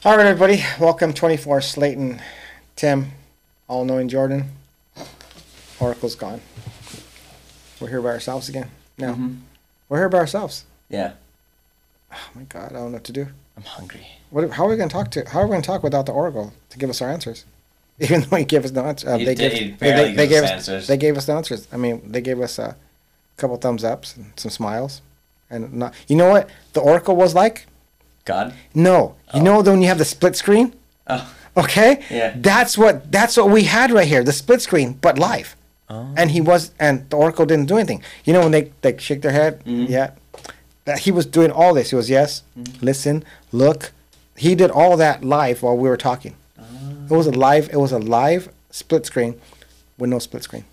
All right, everybody. Welcome 24 Slayton, Tim, all-knowing Jordan. Oracle's gone. We're here by ourselves again. No, we're here by ourselves. Yeah, Oh my God, I don't know what to do. I'm hungry. How are we going to talk to? How are we going to talk without the Oracle to give us our answers? Even though he gave us no answers, He barely they gave gave us us answers. They gave us the answers. I mean, they gave us a couple thumbs ups and some smiles, and not. You know what the Oracle was like? God? No, you know when you have the split screen. Oh, Okay. Yeah. That's what we had right here, the split screen, but live. Oh. And the Oracle didn't do anything. You know when they shake their head, yeah. That he was doing all this. He was listen, look. He did all that live while we were talking. It was a live split screen with no split screen.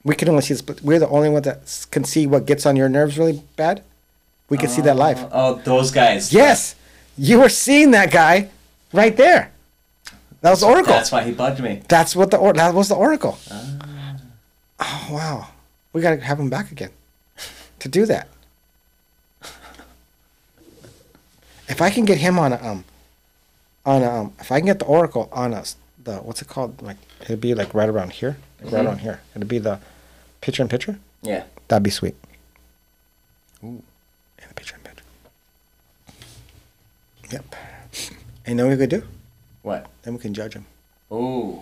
We can only see the split. We're the only ones that can see what gets on your nerves really bad. We can see that live. Oh, those guys. Yes, you were seeing that guy right there. That was the Oracle. That's why he bugged me. That was the Oracle. Oh wow, we gotta have him back again to do that. If I can get him on if I can get the Oracle on the what's it called? Like it'd be like right around here, right around here. It'd be the picture in picture. Yeah. That'd be sweet. Ooh. In the picture in picture. Yep. And then what we could do? What? Then we can judge him. Ooh.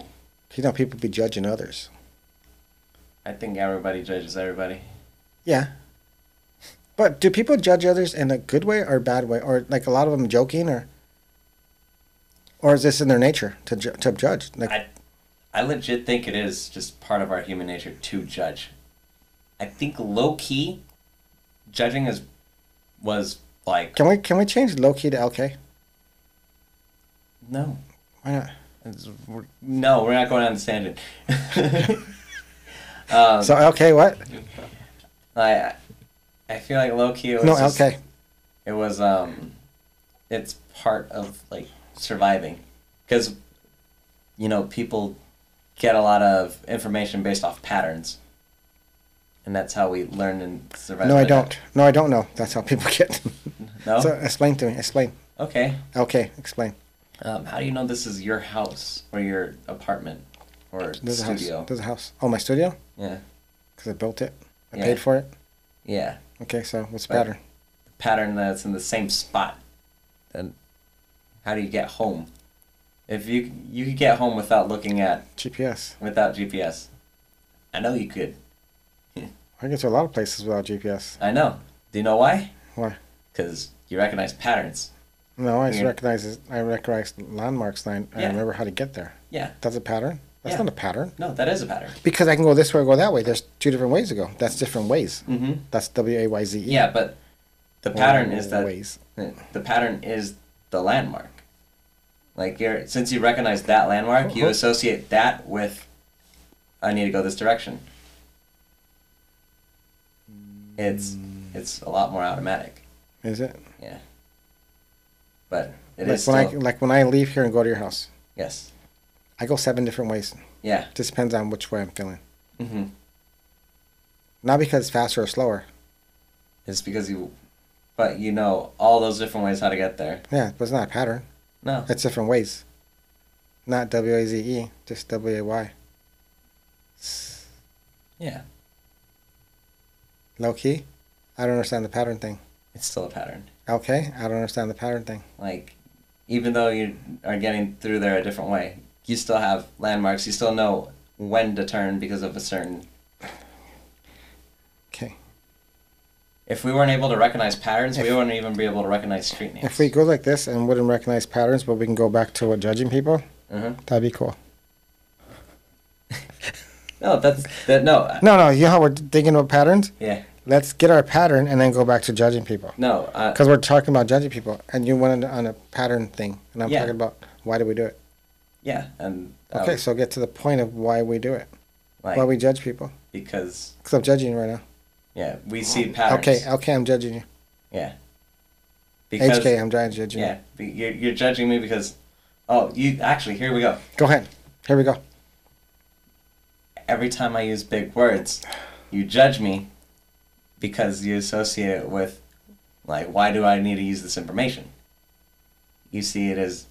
You know, people be judging others. I think everybody judges everybody. Yeah. But do people judge others in a good way or a bad way, or like a lot of them joking, or is this in their nature to judge? Like, I legit think it is just part of our human nature to judge. I think low key, judging was like can we change low key to LK? no. Why not? No, we're not going on this tangent. So LK what? I feel like low key it was No just- LK. It was it's part of like surviving, because people get a lot of information based off patterns, and that's how we learn and survive. No, I don't. No, I don't know. That's how people get. No. So explain to me. Explain. Okay. LK. Explain. How do you know this is your house or your apartment or There's a house. studio? There's a house. Oh, my studio? Yeah. Because I built it. I Yeah. paid for it. Yeah. Okay, so what's the Right. pattern? Pattern that's in the same spot. Then how do you get home? If you could get home without looking at GPS. GPS. I know you could. I get to a lot of places without GPS. I know. Do you know why? Why? Because you recognize patterns. No, I just Yeah. I recognize landmarks and I Yeah. remember how to get there. Yeah. That's a pattern? That's Yeah. not a pattern. No, that is a pattern. Because I can go this way or go that way. There's two different ways to go. That's different ways. Mm-hmm. That's WAYZE. Yeah, but the pattern is that Ways. the pattern is the landmark. Like since you recognize that landmark, you associate that with I need to go this direction. It's a lot more automatic. Is it? Yeah. But it Like is when still, when I leave here and go to your house, yes. I go 7 different ways. Yeah. Just depends on which way I'm feeling. Mm-hmm. Not because it's faster or slower. It's because but you know all those different ways how to get there. Yeah, but it's not a pattern. No. It's different ways. Not WAZE, just WAY. Yeah. Low key? I don't understand the pattern thing. It's still a pattern. Okay, I don't understand the pattern thing. Like, even though you are getting through there a different way, you still have landmarks. You still know when to turn because of a certain. Okay. If we weren't able to recognize patterns, we wouldn't even be able to recognize street names. If we go like this and wouldn't recognize patterns, but we can go back to judging people, that'd be cool. No, no. No, you know how we're thinking about patterns? Yeah. Let's get our pattern and then go back to judging people. No. Because we're talking about judging people, and you went on a pattern thing, and I'm Yeah. talking about why do we do it. Yeah, and. Okay, so get to the point of why we do it. Like, Why we judge people. because. Because I'm judging you right now. Yeah, we see patterns. Okay, I'm judging you. Yeah. Because. HK, I'm trying to judge you. Yeah, you're judging me because. Oh, you actually. Here we go. Go ahead. Here we go. Every time I use big words, you judge me because you associate it with, like, why do I need to use this information? You see it as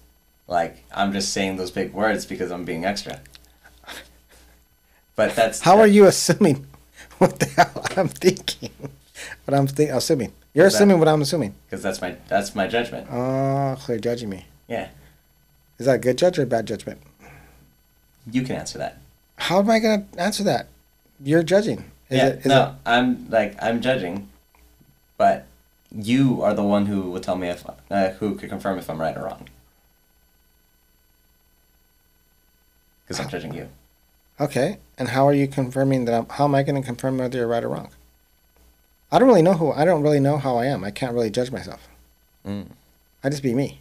Like, I'm just saying those big words because I'm being extra. But that's... How are you assuming what the hell I'm thinking? What I'm assuming. You're assuming what I'm assuming. Because that's my judgment. Oh, so you're judging me. Yeah. Is that a good judge or a bad judgment? You can answer that. How am I going to answer that? You're judging. I'm judging, but you are the one who will tell me who could confirm if I'm right or wrong. Because I'm judging you. Okay, and how are you confirming that? How am I going to confirm whether you're right or wrong? I don't really know how I am. I can't really judge myself. I just be me.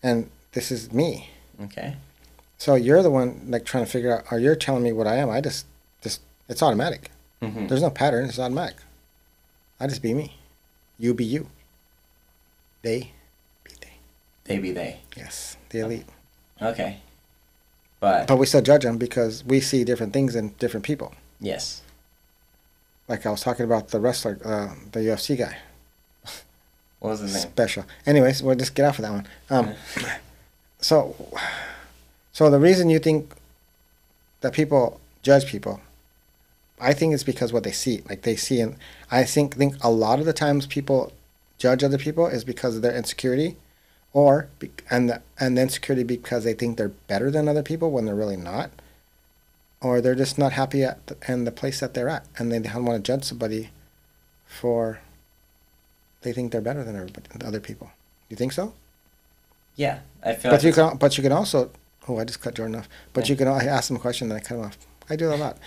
And this is me. Okay. So you're the one like trying to figure out, or you're telling me what I am. I just it's automatic. Mm-hmm. There's no pattern. It's automatic. I just be me. You be you. They be they. They be they. Yes, the elite. Okay. But we still judge them because we see different things in different people. Yes. Like I was talking about the wrestler, the UFC guy. What was his name? Special. Anyways, we'll just get off of that one. So the reason you think that people judge people, I think it's because what they see. Like they see, and I think a lot of the times people judge other people is because of their insecurity, and the insecurity because they think they're better than other people when they're really not, or they're just not happy in the place that they're at, and they don't want to judge somebody for they think they're better than other people. You think so? Yeah, I feel. But you can also. Oh, I just cut Jordan off. But you can. I asked him a question, then I cut him off. I do that a lot.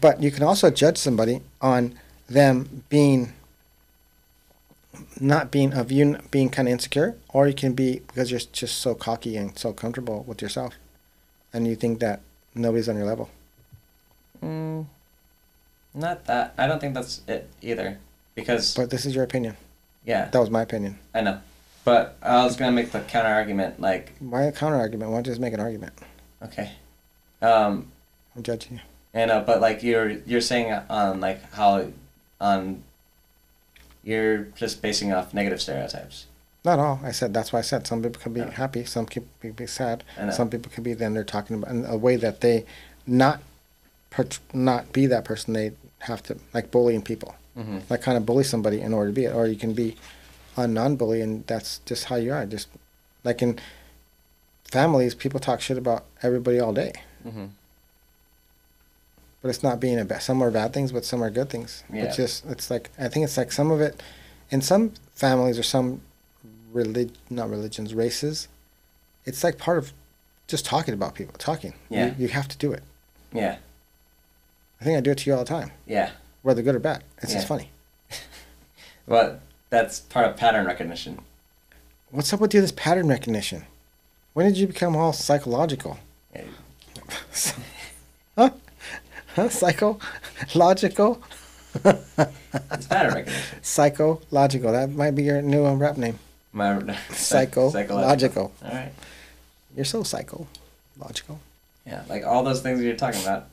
But you can also judge somebody on them being kind of insecure, or you can be because you're just so cocky and so comfortable with yourself, and you think that nobody's on your level. Not that. I don't think that's it either. But this is your opinion. Yeah. That was my opinion. I know. But I was going to make the counter argument, like... Why a counter argument? Why don't you just make an argument? Okay. I'm judging you. But like you're saying on like how you're just basing off negative stereotypes. Not all. I said that's why I said some people can be happy, some people can be sad, some people can be then they're talking about in a way that they not be that person. They have to like bullying people, like kind of bully somebody in order to be it, or you can be a non-bully and that's just how you are. Just like in families, people talk shit about everybody all day. But it's not being some are bad things, but some are good things. Yeah. It's like I think it's like some of it in some families or some not religions, races, it's like part of just talking about people. Yeah. You have to do it. Yeah. I think I do it to you all the time. Yeah. Whether good or bad. It's just funny. But that's part of pattern recognition. What's up with you, this pattern recognition? When did you become all psychological? Yeah. Huh? Psychological? It's pattern recognition. Psychological. That might be your new rap name. Psychological. All right. You're so psychological. Yeah, like all those things you're talking about,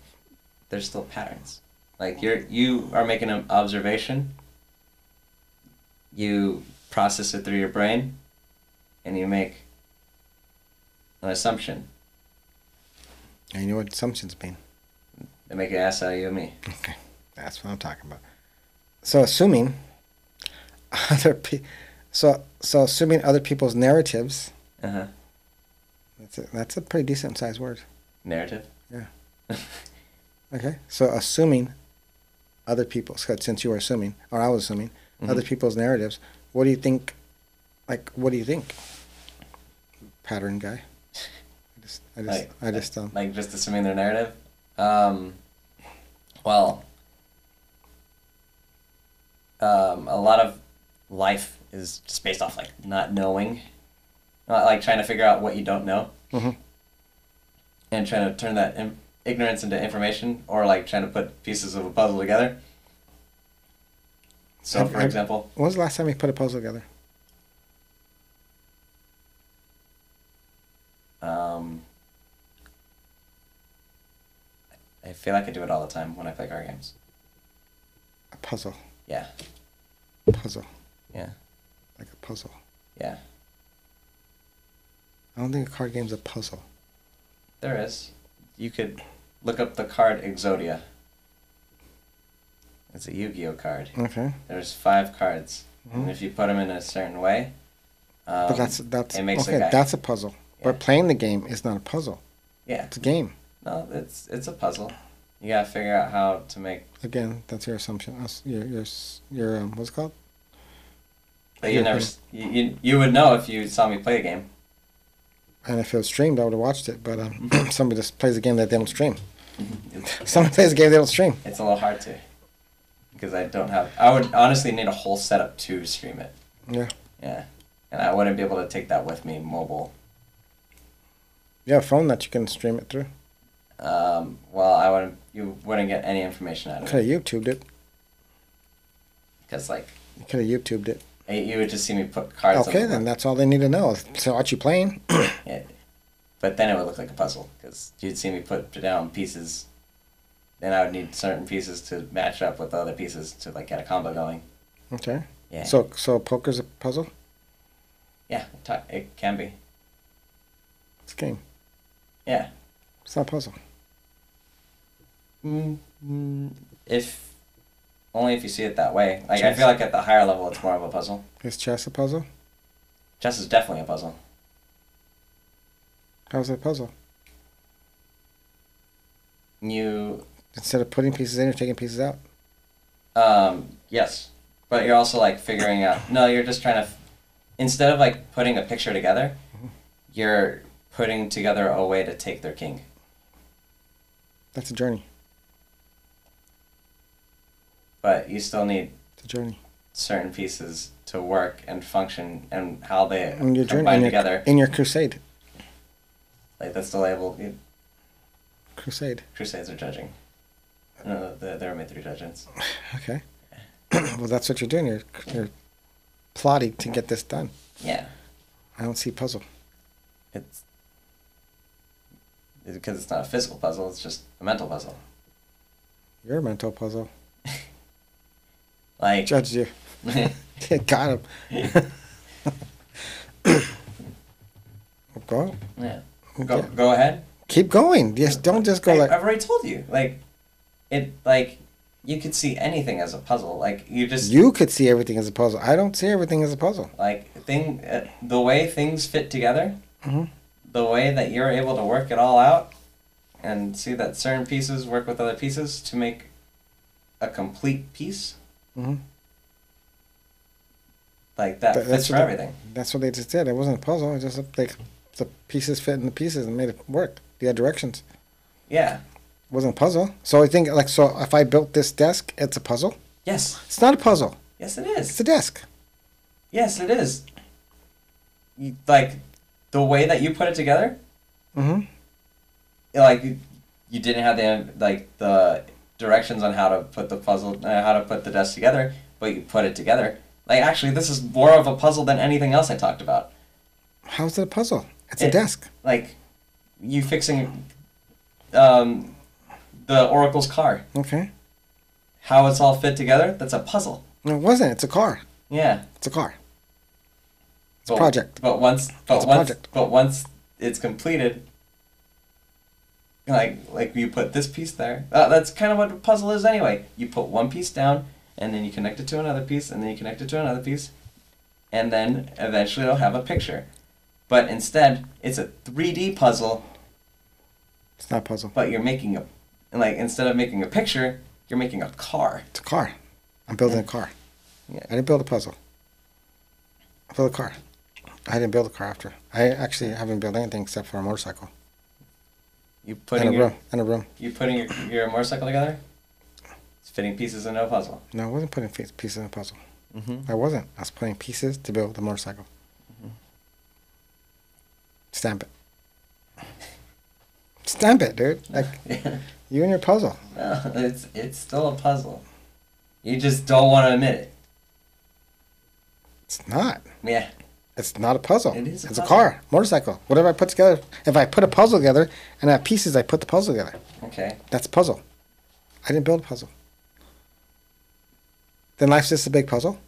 there's still patterns. Like you are making an observation. You process it through your brain, and you make an assumption. And you know what assumptions mean? They make an ass out of you and me. Okay, that's what I'm talking about. So assuming assuming other people's narratives. That's a pretty decent sized word. Narrative. Yeah. Okay, so assuming other people's, since you were assuming, or I was assuming, other people's narratives. What do you think? What do you think? Pattern guy. I just like just assuming their narrative. Well, a lot of life is just based off like not knowing, not like trying to figure out what you don't know, and trying to turn that ignorance into information, or like trying to put pieces of a puzzle together. So, for example... When was the last time you put a puzzle together? I feel like I do it all the time when I play card games. A puzzle? Yeah. Puzzle? Yeah. Like a puzzle? Yeah. I don't think a card game's a puzzle. There is. You could look up the card Exodia. It's a Yu-Gi-Oh card. Okay. There's 5 cards, and if you put them in a certain way, But that's it makes a okay. guy. That's a puzzle. Yeah. But playing the game is not a puzzle. Yeah. It's a game. No, it's a puzzle. You gotta figure out how to make. Again, that's your assumption. Your what's it called? But you never. You would know if you saw me play a game. And if it was streamed, I would have watched it. But somebody just plays a game that they don't stream. Someone plays a game they don't stream. It's a little hard to, because I don't have. I would honestly need a whole setup to stream it. Yeah. Yeah, and I wouldn't be able to take that with me mobile. You have a phone that you can stream it through. Well, I wouldn't. You wouldn't get any information out of Could it. have YouTubed it. Because like, You could have YouTubed it. you would just see me put cards. Okay, on the then that's all they need to know. So what you playing? Yeah. But then it would look like a puzzle, because you'd see me put down pieces. Then I would need certain pieces to match up with other pieces to like get a combo going. Okay. Yeah. So poker's a puzzle? Yeah, it can be. It's a game. Yeah. It's not a puzzle. If only if you see it that way. Like I feel like at the higher level, it's more of a puzzle. Is chess a puzzle? Chess is definitely a puzzle. How's it a puzzle? You Instead of putting pieces in, you're taking pieces out. yes, but you're also like figuring out. No, you're just trying to. Instead of like putting a picture together, you're putting together a way to take their king. That's a journey. But you still need It's a journey. certain pieces to work and function, and how they In your journey, combine together. in your crusade. Like that's the label. Crusade. Crusades are judging. No, there are only 3 judges. Okay. Well, that's what you're doing. You're plotting to get this done. Yeah, I don't see puzzle. it's because it's not a physical puzzle. It's just a mental puzzle. You're a mental puzzle. Like Judge you. Got him. Go. yeah. Okay. Go ahead. Keep going. Yes, don't just go like. I've already told you. Like you could see anything as a puzzle. Like you just You could see everything as a puzzle. I don't see everything as a puzzle. like the way things fit together, Mhm. the way that you're able to work it all out, and see that certain pieces work with other pieces to make a complete piece. Mhm. Like that But fits for what everything. That's what they just did. It wasn't a puzzle. It just like the pieces fit in the pieces and made it work. The other directions. Yeah. It wasn't a puzzle. So I think like so if I built this desk, it's a puzzle. Yes. It's not a puzzle. Yes, it It's is. a desk. Yes, it is. Like the way that you put it together. Mm-hmm. Like you didn't have the directions on how to put the puzzle, how to put the desk together, but you put it together. Like actually, this is more of a puzzle than anything else I talked about. How's it a puzzle? It's a desk. Like you fixing the Oracle's car. Okay. How it's all fit together. That's a puzzle. No, it wasn't. It's a car. Yeah. It's a car. It's a project. But once It's a project. it's completed, like you put this piece there. That's kind of what a puzzle is anyway. You put one piece down, and then you connect it to another piece, and then you connect it to another piece, and then eventually it'll have a picture. But instead, it's a 3D puzzle. It's not a puzzle. But you're making instead of making a picture, you're making a car. It's a car. I'm building a car. Yeah. I didn't build a puzzle. I built a car. I didn't build a car after. I actually haven't built anything except for a motorcycle. You putting And a room. You putting your motorcycle together? It's fitting pieces into a puzzle. No, I wasn't putting pieces in a puzzle. Mm-hmm. I wasn't. I was putting pieces to build the motorcycle. Mm-hmm. Stamp it. Stamp it, dude. Like Yeah. you and your puzzle. No, it's still a puzzle. You just don't want to admit it. It's not. Yeah. It's not a puzzle. It is a It's a puzzle. car, motorcycle. Whatever I put together. If I put a puzzle together and I have pieces, I put the puzzle together. Okay. That's a puzzle. I didn't build a puzzle. Then life's just a big puzzle.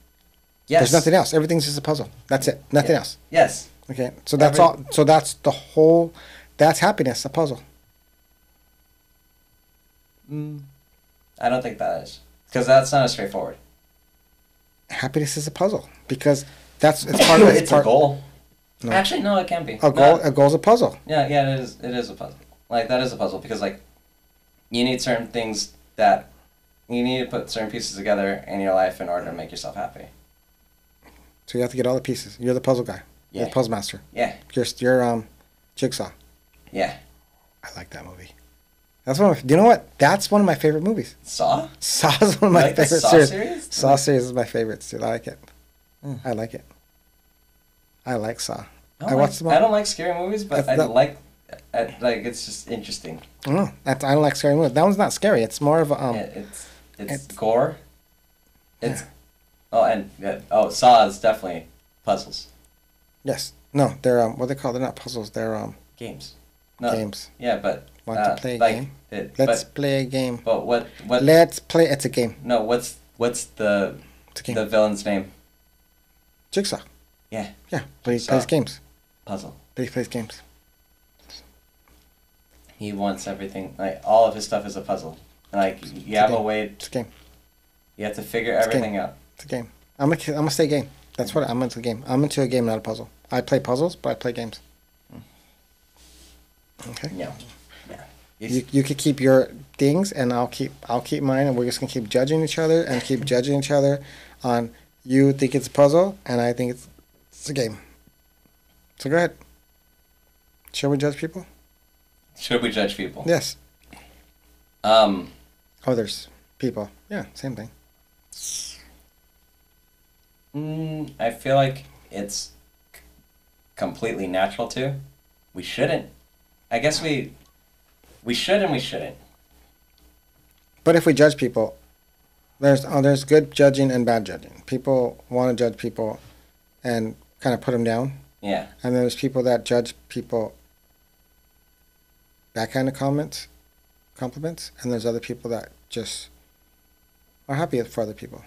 Yes. There's nothing else. Everything's just a puzzle. That's it. Nothing Yeah. else. Yes. Okay, so that's all. So that's the whole. That's happiness, a puzzle. I don't think that is, because that's not as straightforward. Happiness is a puzzle because it's part of It's a goal. No. Actually, no, it can be. A goal. A goal's a puzzle. Yeah, yeah, it is. It is a puzzle. Like that is a puzzle because like you need certain things that you need to put certain pieces together in your life in order to make yourself happy. So you have to get all the pieces. You're the puzzle guy. Yeah. You're the puzzle master. Yeah. You're Jigsaw. Yeah. I like that movie. That's one. You know what? That's one of my favorite movies. Saw? Saw is one of my like the favorite Saw series. Saw series is my favorite. Dude, I like it. I like it. I like Saw. I watched them all. I don't like scary movies, but I like it's just interesting. I don't know. I don't like scary movies. That one's not scary. It's more of a It's gore. It's Saw is definitely puzzles. Yes. No, they're what they call. They're not puzzles. They're games. Games. Yeah, but want to play a game? Let's play a game. But what? Let's play. It's a game. No, what's the villain's name? Jigsaw. Yeah. Yeah, but he plays games. Puzzle. But he plays games. He wants everything. Like all of his stuff is a puzzle. Like you have a way. It's a game. You have to figure everything out. It's a game. I'm gonna say game. That's what I'm into. A game. I'm into a game, not a puzzle. I play puzzles, but I play games. Okay. No. You could keep your things, and I'll keep mine, and we're just gonna keep judging each other and keep judging each other on. You think it's a puzzle, and I think it's a game. So go ahead. Shall we judge people? Should we judge people? Yes. Others, people. Yeah, same thing. I feel like it's completely natural to. We shouldn't. I guess we should and we shouldn't. But if we judge people, there's good judging and bad judging. People want to judge people and kind of put them down. Yeah. And there's people that judge people that kind of compliments, and there's other people that just are happy for other people.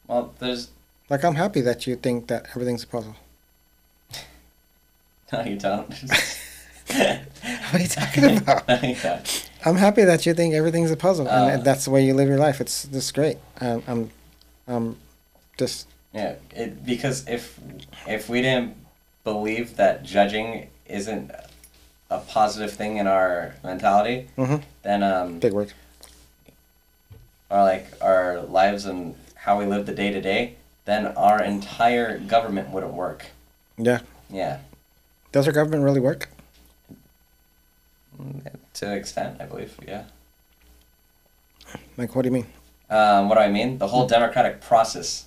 Well, there's... Like, I'm happy that you think that everything's a puzzle. No, you don't. What are you talking about? No, you don't. I'm happy that you think everything's a puzzle, and that's the way you live your life. It's just great. I'm just... Yeah, because if we didn't believe that judging isn't a positive thing in our mentality, then big word. Our lives and how we live the day to day, then our entire government wouldn't work. Yeah. Yeah. Does our government really work? To an extent, I believe. Yeah. Like, what do you mean? What do I mean? The whole democratic process.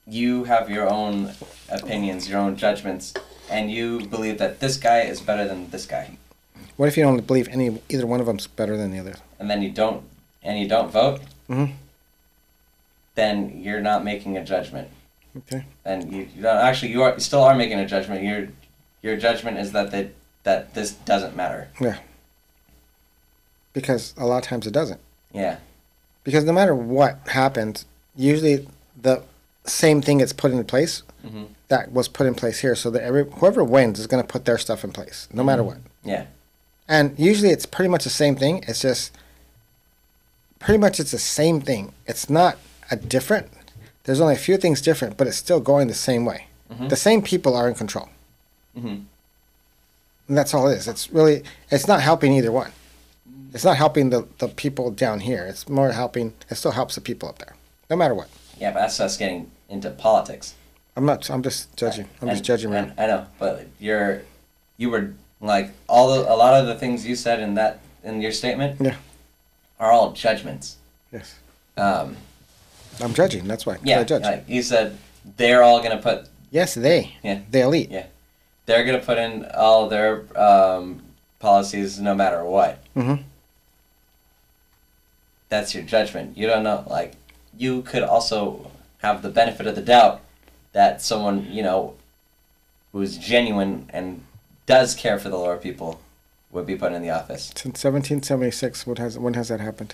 You have your own opinions, your own judgments, and you believe that this guy is better than this guy. What if you don't believe either one of them's better than the other? And then you don't vote? Mm-hmm. Then you're not making a judgment. Okay. And you still are making a judgment. Your judgment is that this doesn't matter. Yeah. Because a lot of times it doesn't. Yeah. Because no matter what happens, usually the same thing gets put into place that was put in place here, so that whoever wins is going to put their stuff in place, no matter what. Yeah. And usually it's pretty much the same thing. It's just pretty much it's the same thing. It's not a different. There's only a few things different, but it's still going the same way. The same people are in control. And that's all it is. It's not helping either one. It's not helping the people down here. It's more helping. It still helps the people up there, no matter what. Yeah, but that's us getting into politics. I'm just judging. I'm just judging around. I know, but you were like a lot of the things you said in your statement. Yeah. Are all judgments. Yes. I'm judging. That's why. Yeah. I judge. Like you said, they're all gonna put. Yes, they. Yeah. The elite. Yeah. They're gonna put in all their policies no matter what. That's your judgment. You don't know. Like, you could also have the benefit of the doubt that someone, who's genuine and does care for the lower people would be put in the office. Since 1776, when has that happened?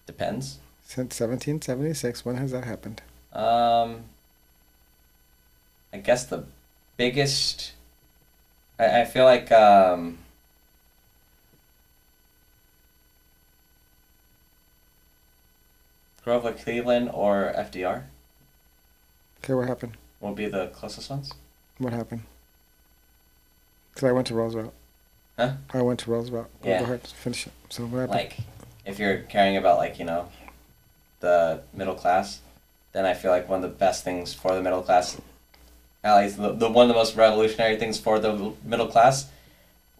Depends. Since 1776. When has that happened? I guess the biggest. I feel like Grover Cleveland or FDR Okay, what happened? will be the closest ones. What happened? Because I went to Roosevelt. Huh? I went to Roosevelt. Yeah. Go ahead, finish it. So what happened? Like, if you're caring about the middle class, then I feel like one of the best things for the middle class, at least the one of the most revolutionary things for the middle class,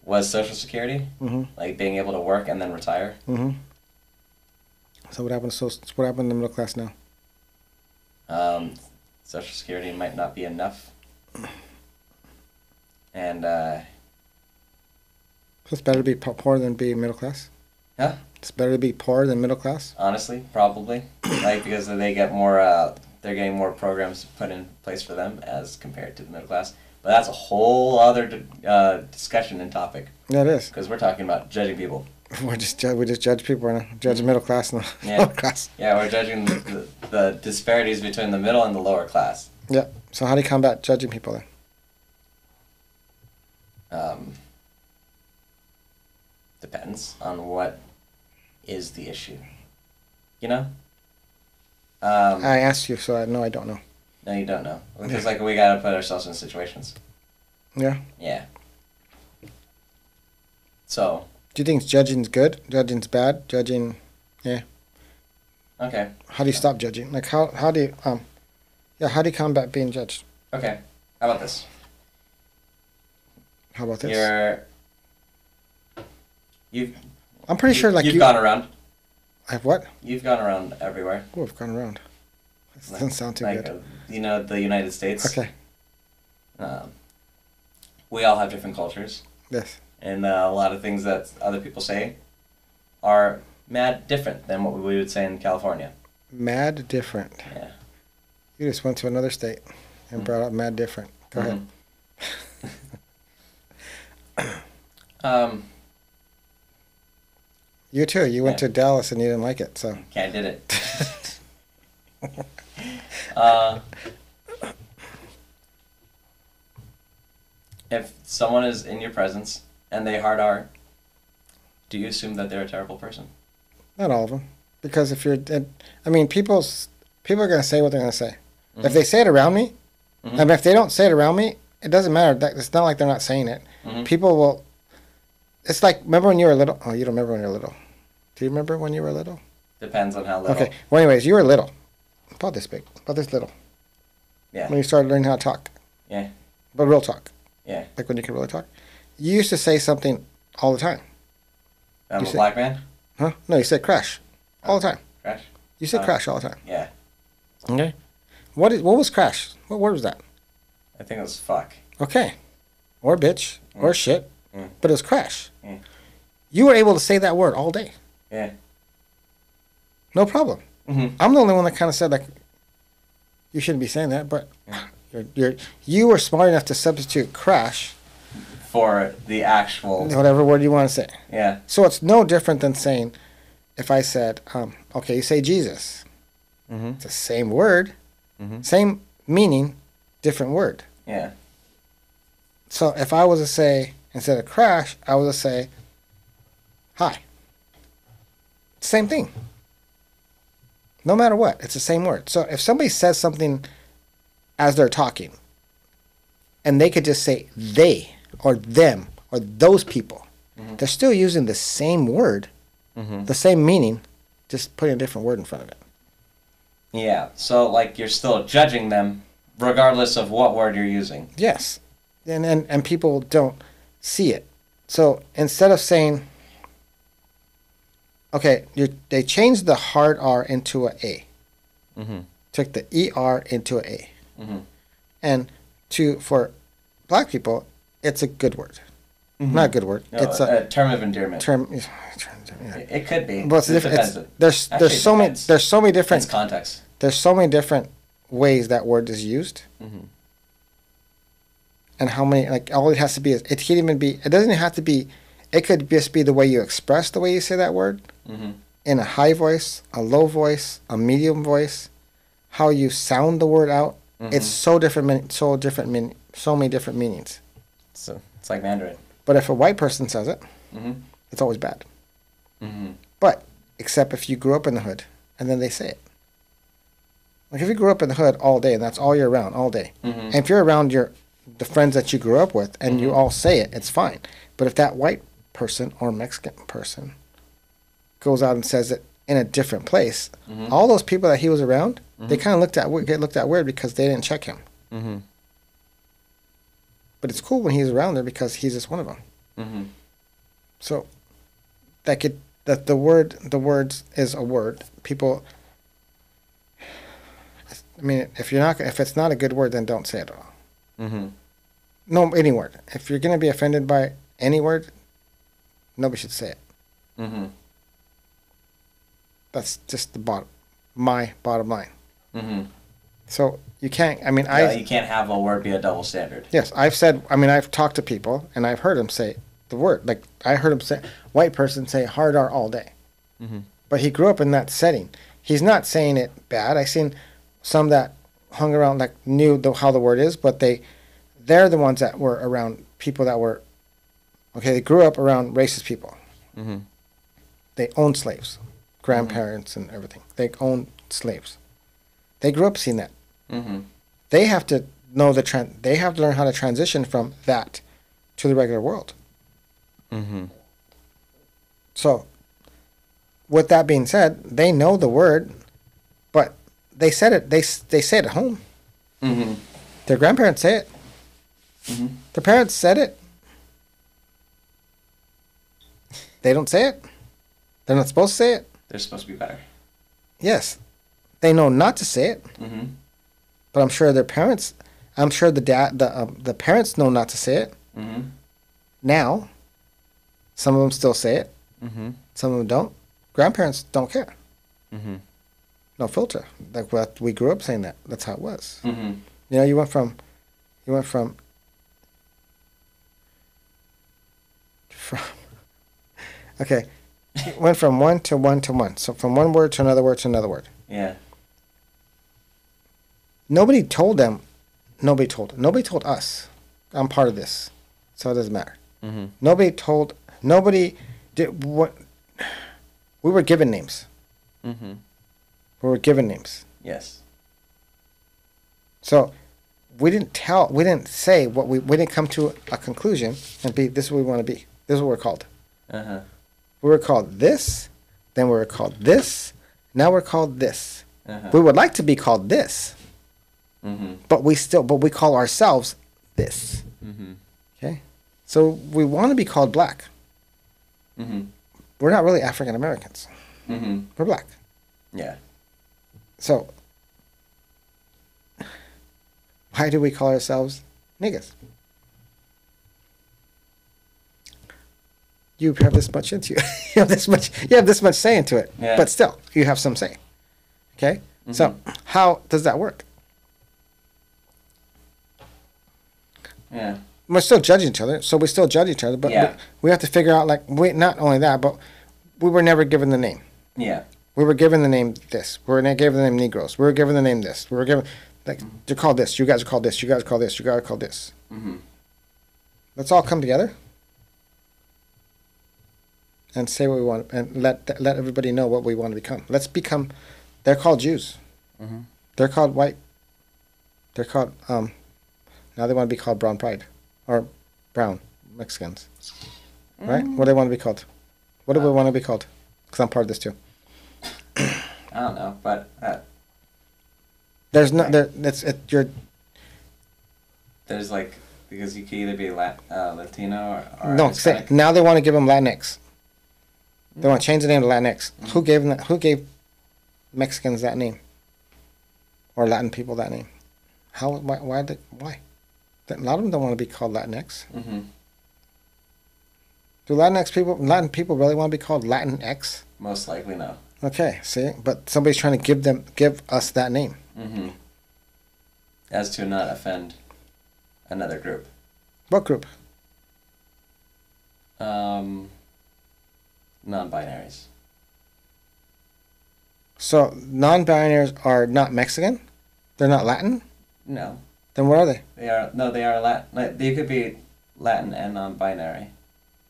was Social Security, like being able to work and then retire. So what happened? What happened in the middle class now? Social Security might not be enough, and So it's better to be poor than be middle class. yeah, It's better to be poor than middle class. honestly, probably, like because they get more, they're getting more programs put in place for them as compared to the middle class. But that's a whole other discussion and topic. Yeah, it is. Because we're talking about judging people. We just judge people right now. Judge middle class and Yeah. lower class. Yeah, we're judging the disparities between the middle and the lower class. Yeah. So how do you combat judging people then? Depends on what is the issue. You know? I asked you, so I don't know. No, you don't know. Because like we gotta put ourselves in situations. Yeah. Yeah. So. Do you think judging's good? Judging's bad? Judging, yeah. Okay. How do you stop judging? Like how do you how do you combat being judged? Okay. How about this? How about this? I'm pretty sure like you've gone around. I've what? You've gone around everywhere. Oh, I've gone around. That doesn't sound too good. The United States. Okay. We all have different cultures. Yes. And a lot of things that other people say are mad different than what we would say in California. Mad different. Yeah. You just went to another state and brought up mad different. Go ahead. You too. You went to Dallas and you didn't like it, so. Okay, I did it. If someone is in your presence and they hard R, do you assume that they're a terrible person? Not all of them, because if you're, I mean, people are gonna say what they're gonna say. If they say it around me, I mean, if they don't say it around me, it doesn't matter. It's not like they're not saying it. People will. It's like, remember when you were little? Oh, you don't remember when you were little. Do you remember when you were little? Depends on how little. Okay. Well, anyways, you were little, about this big, about this little. Yeah. When you started learning how to talk. Yeah. But real talk. Yeah. Like when you can really talk. You used to say something all the time. I'm a black man? Huh? No, you said crash. All the time. Crash? You said crash all the time. Yeah. Okay. What was crash? What word was that? I think it was fuck. Okay. Or bitch. Or shit. But it was crash. Mm. You were able to say that word all day. Yeah. No problem. I'm the only one that kind of said, like, you shouldn't be saying that, but you were smart enough to substitute crash for the actual whatever word you want to say. Yeah. So it's no different than saying, if I said, okay, you say Jesus. It's the same word, same meaning, different word. Yeah. So if I was to say, instead of crash, I was to say, hi. Same thing. No matter what, it's the same word. So if somebody says something as they're talking, and they could just say they or them or those people, they're still using the same word, the same meaning, just putting a different word in front of it. Yeah. So like you're still judging them regardless of what word you're using. Yes. And people don't see it. So instead of saying, okay, they changed the hard R into a A. Took the ER into a A. And for black people, it's a good word. Not a good word. No, it's a term of endearment. Yeah. It could be. Well, it depends. There's so many different. It's context. There's so many different ways that word is used. And how many, like, all it has to be is, it can't even be, it doesn't have to be, it could just be the way you express the way you say that word. in a high voice, a low voice, a medium voice, how you sound the word out. It's so different, so many different meanings. So it's like Mandarin. But if a white person says it, it's always bad. But except if you grew up in the hood and then they say it. Like if you grew up in the hood all day and that's all you're around all day, and if you're around the friends that you grew up with and you all say it, it's fine. But if that white person or Mexican person goes out and says it in a different place, all those people that he was around, they kind of get looked at weird because they didn't check him. But it's cool when he's around there because he's just one of them. So that the words is a word. People. I mean, if it's not a good word, then don't say it at all. No, any word. If you're gonna be offended by any word, nobody should say it. That's just my bottom line. So you can't. I mean, you can't have a word be a double standard. Yes, I've talked to people and I've heard them say the word. Like I heard him say, white person say hard R all day. But he grew up in that setting. He's not saying it bad. I seen some that hung around like knew how the word is, but they're the ones that were around people that were okay. They grew up around racist people. They owned slaves, grandparents and everything. They owned slaves. They grew up seeing that. They have to know they have to learn how to transition from that to the regular world. So, with that being said, they know the word, but they said it. They say it at home. Their grandparents say it. Their parents said it. They don't say it. They're not supposed to say it. They're supposed to be better. Yes, they know not to say it. But I'm sure their parents. I'm sure the parents know not to say it. Now, some of them still say it. Some of them don't. Grandparents don't care. No filter. Like what we grew up saying that. That's how it was. You know, you went from okay. It went from one to one to one. So from one word to another word to another word. Yeah. Nobody told them. Nobody told us. I'm part of this, so it doesn't matter. Nobody did what. We were given names. We were given names. Yes. So we didn't say what we didn't come to a conclusion and be, this is what we want to be. This is what we're called. We were called this, then we were called this, now we're called this. We would like to be called this. But we call ourselves this. Okay? So we want to be called black. We're not really African Americans. We're black. Yeah. So why do we call ourselves niggas? You have this much into you. You have this much say into it. Yeah. But still, you have some say. Okay? So how does that work? Yeah. We're still judging each other, so we still judge each other, but we have to figure out, like, not only that, but we were never given the name. Yeah. We were given the name this. We were given the name Negroes. We were given the name this. We were given, like, they're called this. You guys are called this. You guys are called this. You guys are called this. Let's all come together and say what we want, and let everybody know what we want to become. Let's become, they're called Jews. They're called white. They're called, now they want to be called brown pride. Or brown Mexicans. Right? What do they want to be called? What do we want to be called? Because I'm part of this too. I don't know, but there's no there. You're. There's like, because you could either be Latino or No, Hispanic. now they want to give them Latinx. They want to change the name to Latinx. Who gave them that? Who gave Mexicans that name? Or Latin people that name? How? Why? A lot of them don't want to be called Latinx. Do Latin people really want to be called Latinx? Most likely no. Okay, see, but somebody's trying to give us that name. As to not offend another group. What group? Non-binaries. So non-binaries are not Mexican? They're not Latin? No, Then what are they? they are no, they are Latin. Like, they could be Latin and non-binary,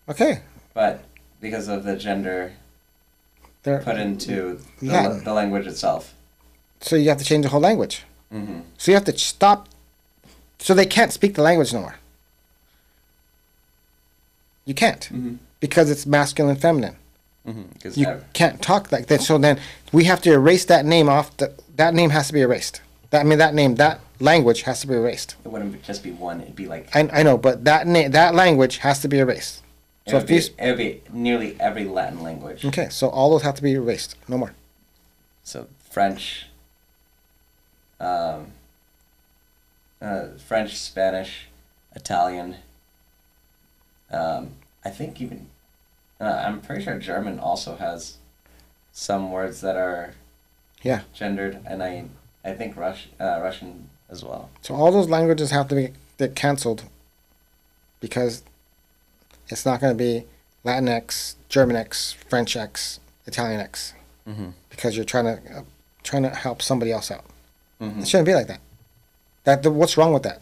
Okay. but because of the gender They're put into Latin. the language itself. So you have to change the whole language. Mm-hmm. So you have to stop. So they can't speak the language no more. You can't. Mm-hmm. Because it's masculine and feminine. Because You can't talk like that. So then we have to erase that name off. That name has to be erased. That language has to be erased. it wouldn't just be one. It'd be like I know, but that language has to be erased. it So would, be, it would be nearly every Latin language. okay, so all those have to be erased. No more. So French, French, Spanish, Italian. I think even I'm pretty sure German also has some words that are Yeah. gendered, and I think Russian as well. So all those languages have to get canceled because it's not going to be Latinx, Germanx, Frenchx, Italianx Mm-hmm. because you're trying to help somebody else out. Mm-hmm. It shouldn't be like that. What's wrong with that?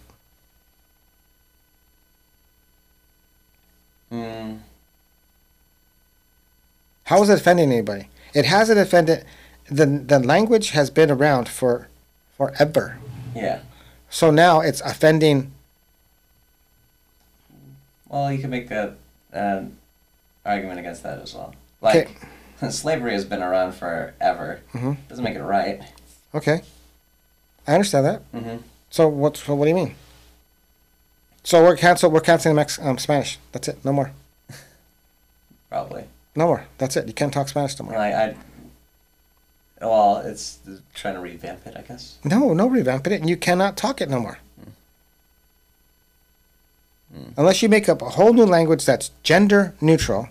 Mm, How is it offending anybody? It hasn't offended. The language has been around forever. yeah. So now it's offending. Well, you can make an argument against that as well. Like, slavery has been around forever. Mhm. Doesn't make it right. Okay, I understand that. Mm-hmm. So what do you mean? So we're canceling Spanish. That's it. No more. Probably. No more. That's it. You can't talk Spanish no more. Well, it's trying to revamp it, I guess. No revamping it. And you cannot talk it no more. Unless you make up a whole new language that's gender neutral.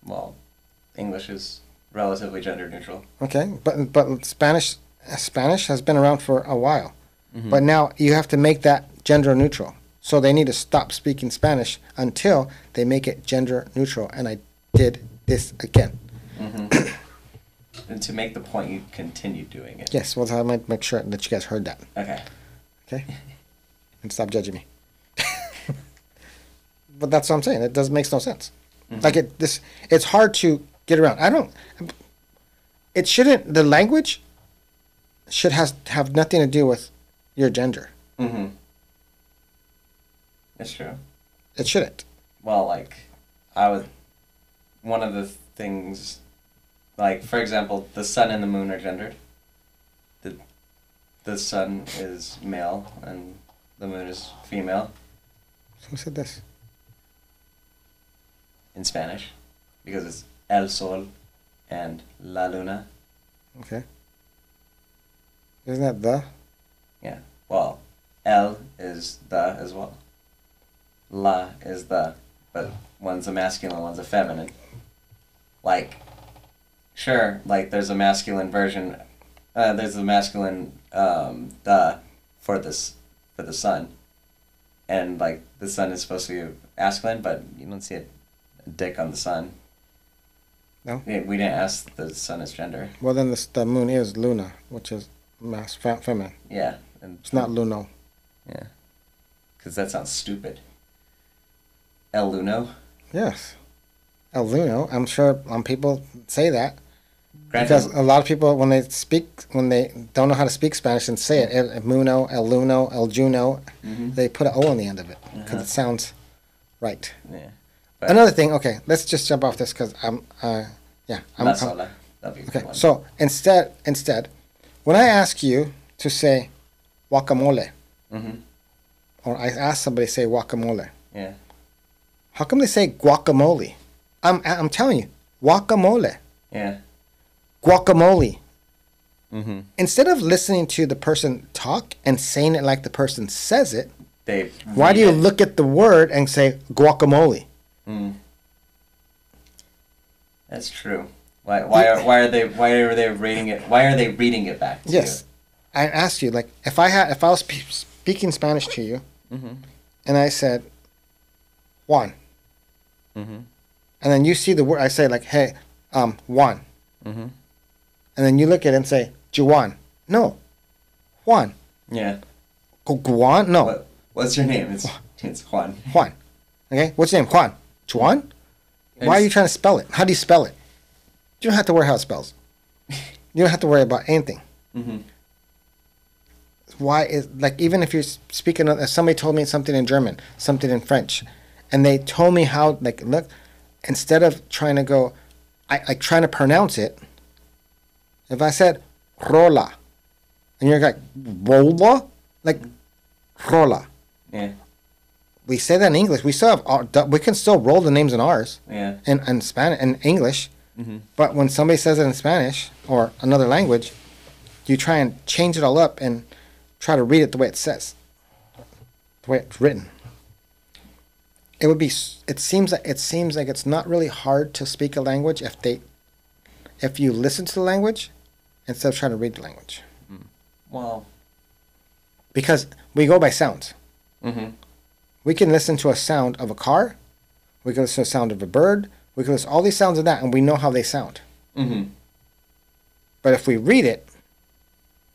Well, English is relatively gender neutral. Okay, but Spanish has been around for a while. Mm-hmm. But now you have to make that gender neutral. So they need to stop speaking Spanish until they make it gender neutral. And I did this again. Mm-hmm. And to make the point, you continue doing it. Yes, well, I might make sure that you guys heard that. Okay. Okay? And stop judging me. But that's what I'm saying. It makes no sense. Mm-hmm. Like it's hard to get around. The language should have nothing to do with your gender. Mm-hmm. It's true. It shouldn't. Well, like, one of the things, like, for example, the sun and the moon are gendered. The sun is male and the moon is female Who said this? in Spanish because it's el sol and la luna. Okay. Isn't that the? Yeah. Well, el is the as well. La is the, but one's a masculine, one's a feminine. Like, sure, like there's a masculine version, there's a masculine the for the sun, and like the sun is supposed to be masculine, but you don't see a dick on the sun. No. We didn't ask the sun's gender. Well, then the moon is Luna, which is feminine. Yeah, and It's not Luno. yeah, because that sounds stupid. El Luno. Yes. El Luno. I'm sure people say that. Granted, Because a lot of people, when they don't know how to speak Spanish and say it, El Muno, El Luno, El Juno, Mhm. they put an O on the end of it because Uh-huh. it sounds right. yeah. Another thing, okay, let's just jump off this because I'm La sola. That'd be a okay. good one. So instead, when I ask you to say guacamole, Mm-hmm. or I ask somebody to say guacamole, Yeah. how come they say guacamole? I'm telling you, guacamole, Yeah. guacamole. Mm-hmm. Instead of listening to the person talk and saying it like the person says it, They. why do you read it. look at the word and say guacamole? Mm. That's true. Why are they reading it? Why are they reading it back to Yes, I asked you like if I was speaking Spanish to you, you? Mm-hmm. and I said Juan, Mm-hmm. and then you see the word I say like hey Juan, Mm-hmm. and then you look at it and say, Juan. No. Juan. Yeah. Guan? No. What's your name? It's Juan. Juan. Okay? What's your name? Juan. Juan? Why are you trying to spell it? How do you spell it? You don't have to worry how it spells. You don't have to worry about anything. Mm-hmm. Why is, like, even if you're speaking, if somebody told me something in German, something in French, and they told me how, like, look, instead of trying to go, like trying to pronounce it, if I said rola, and you're like, rola? Like, rola. Yeah. We say that in English. We still have, we can still roll the names in ours. Yeah. In Spanish, in English. Mm-hmm. But when somebody says it in Spanish or another language, you try and change it all up and try to read it the way it says, the way it's written. It would be. It seems like it's not really hard to speak a language if you listen to the language instead of trying to read the language. Well, because we go by sounds. mm-hmm. We can listen to a sound of a car. We can listen to a sound of a bird. We can listen to all these sounds of that, and we know how they sound. Mm-hmm. But if we read it,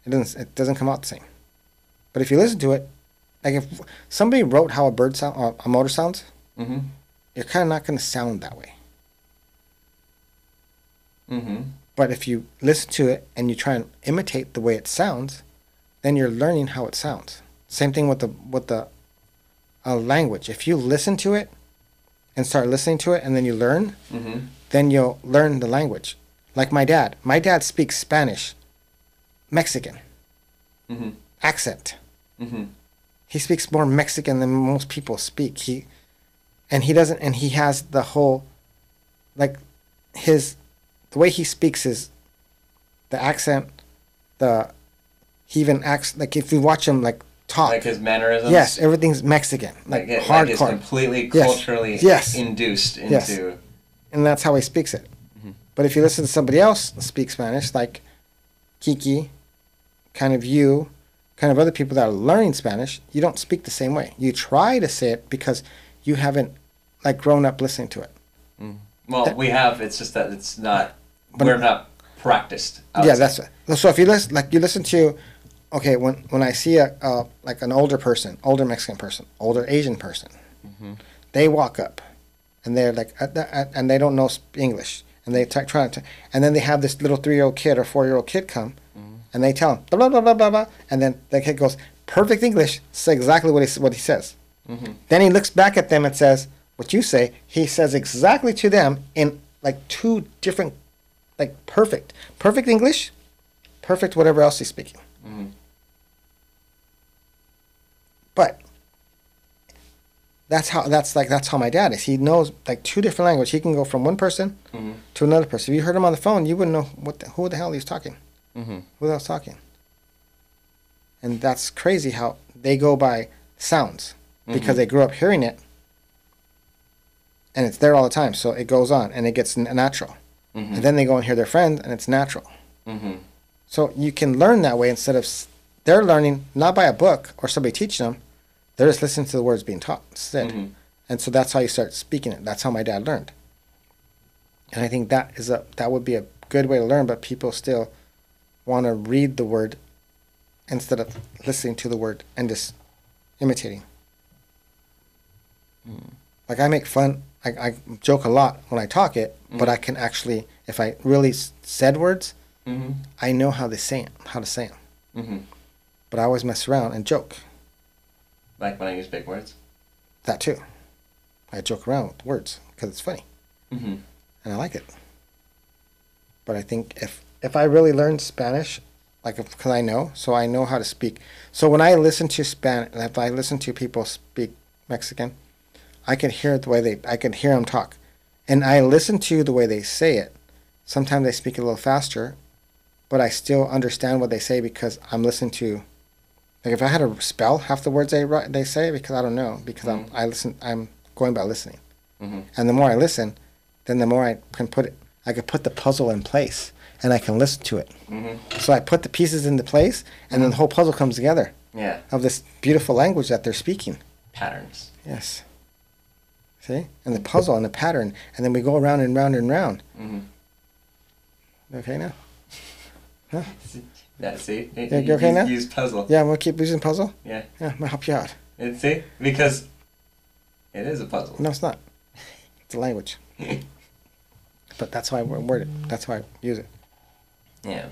it doesn't come out the same. But if you listen to it, like if somebody wrote how a bird sound or a motor sounds, mm-hmm. you're kind of not going to sound that way. Mm-hmm. But if you listen to it and you try and imitate the way it sounds, then you're learning how it sounds. Same thing with the language. If you listen to it and start listening to it and then you learn, Mm-hmm. then you'll learn the language. Like my dad. My dad speaks Spanish, Mexican, Mm-hmm. accent. Mm-hmm. He speaks more Mexican than most people speak. He has the whole, like, the way he speaks is the accent, he even acts, like, if you watch him, like, talk. Like his mannerisms? Yes, everything's Mexican. Like it's hardcore. completely Yes. culturally Yes. induced into... Yes. And that's how he speaks it. Mm-hmm. But if you listen to somebody else speak Spanish, like Kiki, kind of other people that are learning Spanish, you don't speak the same way. You try to say it because you haven't, like, grown up listening to it. Mm. Well, we have. It's just that it's not... we're not practiced. Yeah, that's it. So if you listen to, okay, when I see like an older Mexican person, older Asian person, Mm-hmm. they walk up, and they're like, and they don't know English, and they try to, and then they have this little 3-year-old kid or 4-year-old kid come, Mm-hmm. and they tell him blah blah blah blah blah, and then the kid goes perfect English, say exactly what he says. Mm-hmm. Then he looks back at them and says what you say. He says exactly to them in like two different, like perfect English, perfect whatever else he's speaking. Mm-hmm. But that's how my dad is. He knows like two different languages. He can go from one person Mm-hmm. to another person. If you heard him on the phone, you wouldn't know who the hell he was talking. Mm-hmm. Who the hell's talking? And that's crazy how they go by sounds because they grew up hearing it, and it's there all the time. So it goes on and it gets natural. Mm-hmm. And then they go and hear their friends, and it's natural. Mm-hmm. So you can learn that way instead of they're learning not by a book or somebody teaching them. They're just listening to the words being said. Mm-hmm. And so that's how you start speaking it. That's how my dad learned. And I think that would be a good way to learn, but people still want to read the word instead of listening to the word and just imitating. Like I make fun, I joke a lot when I talk it, but I can actually, if I really said words, Mm-hmm. I know how to say them. Mm-hmm. But I always mess around and joke. Like when I use big words? That too. I joke around with words because it's funny. Mm-hmm. And I like it. But I think if I really learned Spanish, like because I know how to speak. So when I listen to if I listen to people speak Mexican, I can hear I can hear them talk, and I listen to the way they say it. Sometimes they speak a little faster, but I still understand what they say because I'm listening to. Like if I had to spell half the words they say because I don't know because I'm going by listening, and the more I listen, then the more I can I could put the puzzle in place and I can listen to it. Mm-hmm. So I put the pieces into place, and then the whole puzzle comes together. Yeah. Of this beautiful language that they're speaking. Patterns. Yes. See, and the puzzle and the pattern, and then we go around and round and round. Mm-hmm. Okay now. Huh? Yeah, see? Yeah, you okay now? Use puzzle. Yeah, I'm gonna keep using puzzle. Yeah. Yeah, I'm gonna help you out. And see? Because it is a puzzle. No, it's not. It's a language. But that's how I word it. That's how I use it. Yeah.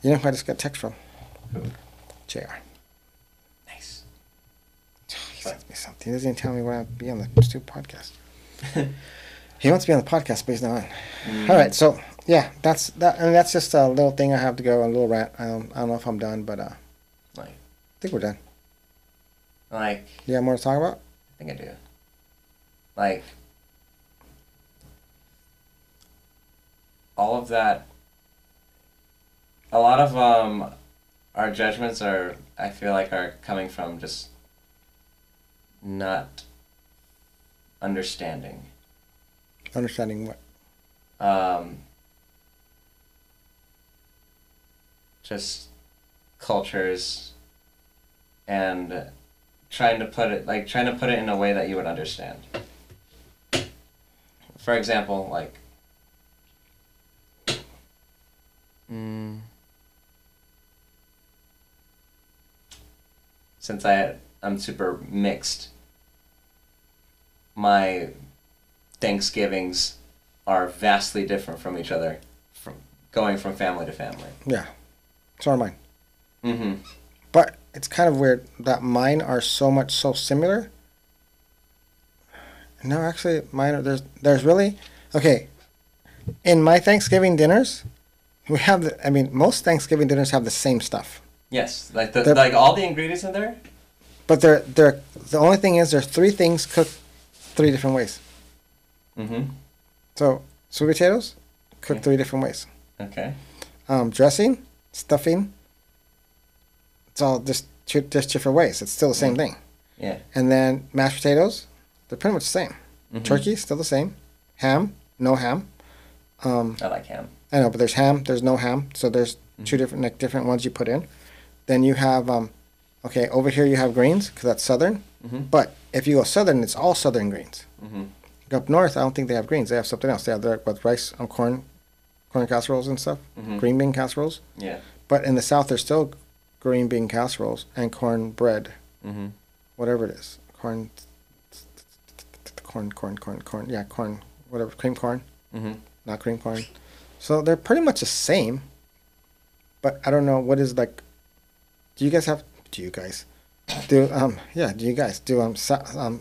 You know who I just got text from? Who? JR. Nice. He sends me something. He doesn't even tell me when I'll be on the stupid podcast. He wants to be on the podcast, but he's not on. All right, so yeah, that's that. I mean, that's just a little thing I have to go, a little rant. I don't know if I'm done, but I Like, think we're done. like, You have more to talk about? I think I do. Like, all of that, a lot of our judgments are, I feel like, are coming from just not understanding. Understanding what? Just cultures and trying to put it in a way that you would understand. For example, like, since I'm super mixed, my Thanksgivings are vastly different from each other, from going from family to family. Yeah, so are mine. Mm-hmm. But it's kind of weird that mine are so similar. No, actually, mine are, there's really okay. In my Thanksgiving dinners, we have most Thanksgiving dinners have the same stuff. Yes, like all the ingredients in there. But they're the only thing is there's three things cooked three different ways. Mm-hmm. So sweet potatoes cooked Okay. three different ways. Okay. Dressing, stuffing. It's all just different ways. It's still the same thing. Yeah. And then mashed potatoes, they're pretty much the same. Mhm. Turkey, still the same. Ham, no ham. I like ham. I know, but there's ham, there's no ham. So there's two different ones you put in. Then you have, okay, over here you have greens because that's southern. Mhm. But if you go southern, it's all southern greens. Mhm. Go up north, I don't think they have greens. They have something else. They have with rice and corn casseroles and stuff, Mhm. green bean casseroles. Yeah. But in the south, there's still green bean casseroles and corn bread, Mm-hmm. whatever it is. Corn, yeah, corn, whatever, cream corn, Mm-hmm. not cream corn. So they're pretty much the same. But I don't know what is like. Do you guys do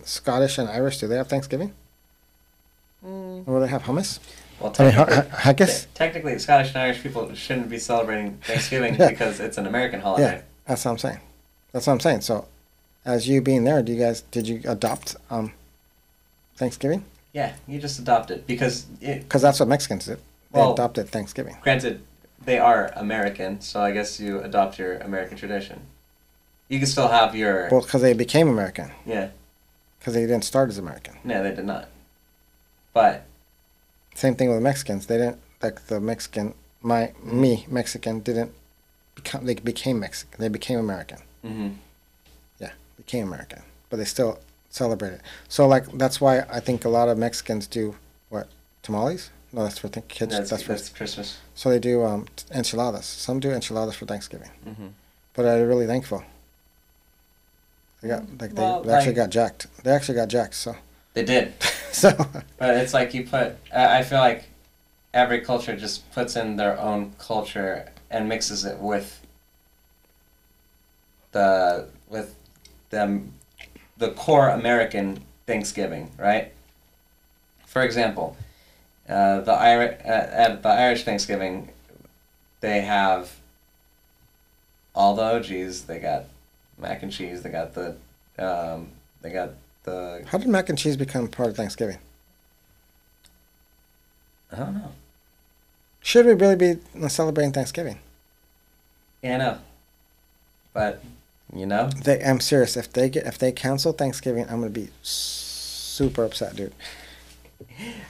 Scottish and Irish? Do they have Thanksgiving? Or do they have hummus? Well, I mean, technically, I guess. technically, Scottish and Irish people shouldn't be celebrating Thanksgiving Yeah. because it's an American holiday. Yeah, that's what I'm saying. So, as you being there, did you adopt Thanksgiving? Yeah, you just adopt it because Because that's what Mexicans did. They Well- adopted Thanksgiving. granted, they are American, so I guess you adopt your American tradition. You can still have your Well, because they became American. yeah. Because they didn't start as American. No, they did not. But Same thing with the Mexicans. They didn't like the Mexican. Mexican didn't become. They became Mexican. They became American. mm-hmm. Yeah, became American. But they still celebrate it. So like that's why I think a lot of Mexicans do what tamales. No, that's for kids. that's for Christmas. so they do enchiladas. Some do enchiladas for Thanksgiving. Mm-hmm. But I'm really thankful. They got they actually got jacked. They actually got jacked. So They did. so But it's like you put. I feel like every culture just puts in their own culture and mixes it with the core American Thanksgiving, right? For example, at the Irish Thanksgiving, they have all the OGs. They got mac and cheese. They got the. how did mac and cheese become part of Thanksgiving? I don't know. Should we really be celebrating Thanksgiving? Yeah, I know. But you know. I'm serious. If they cancel Thanksgiving, I'm gonna be super upset, dude.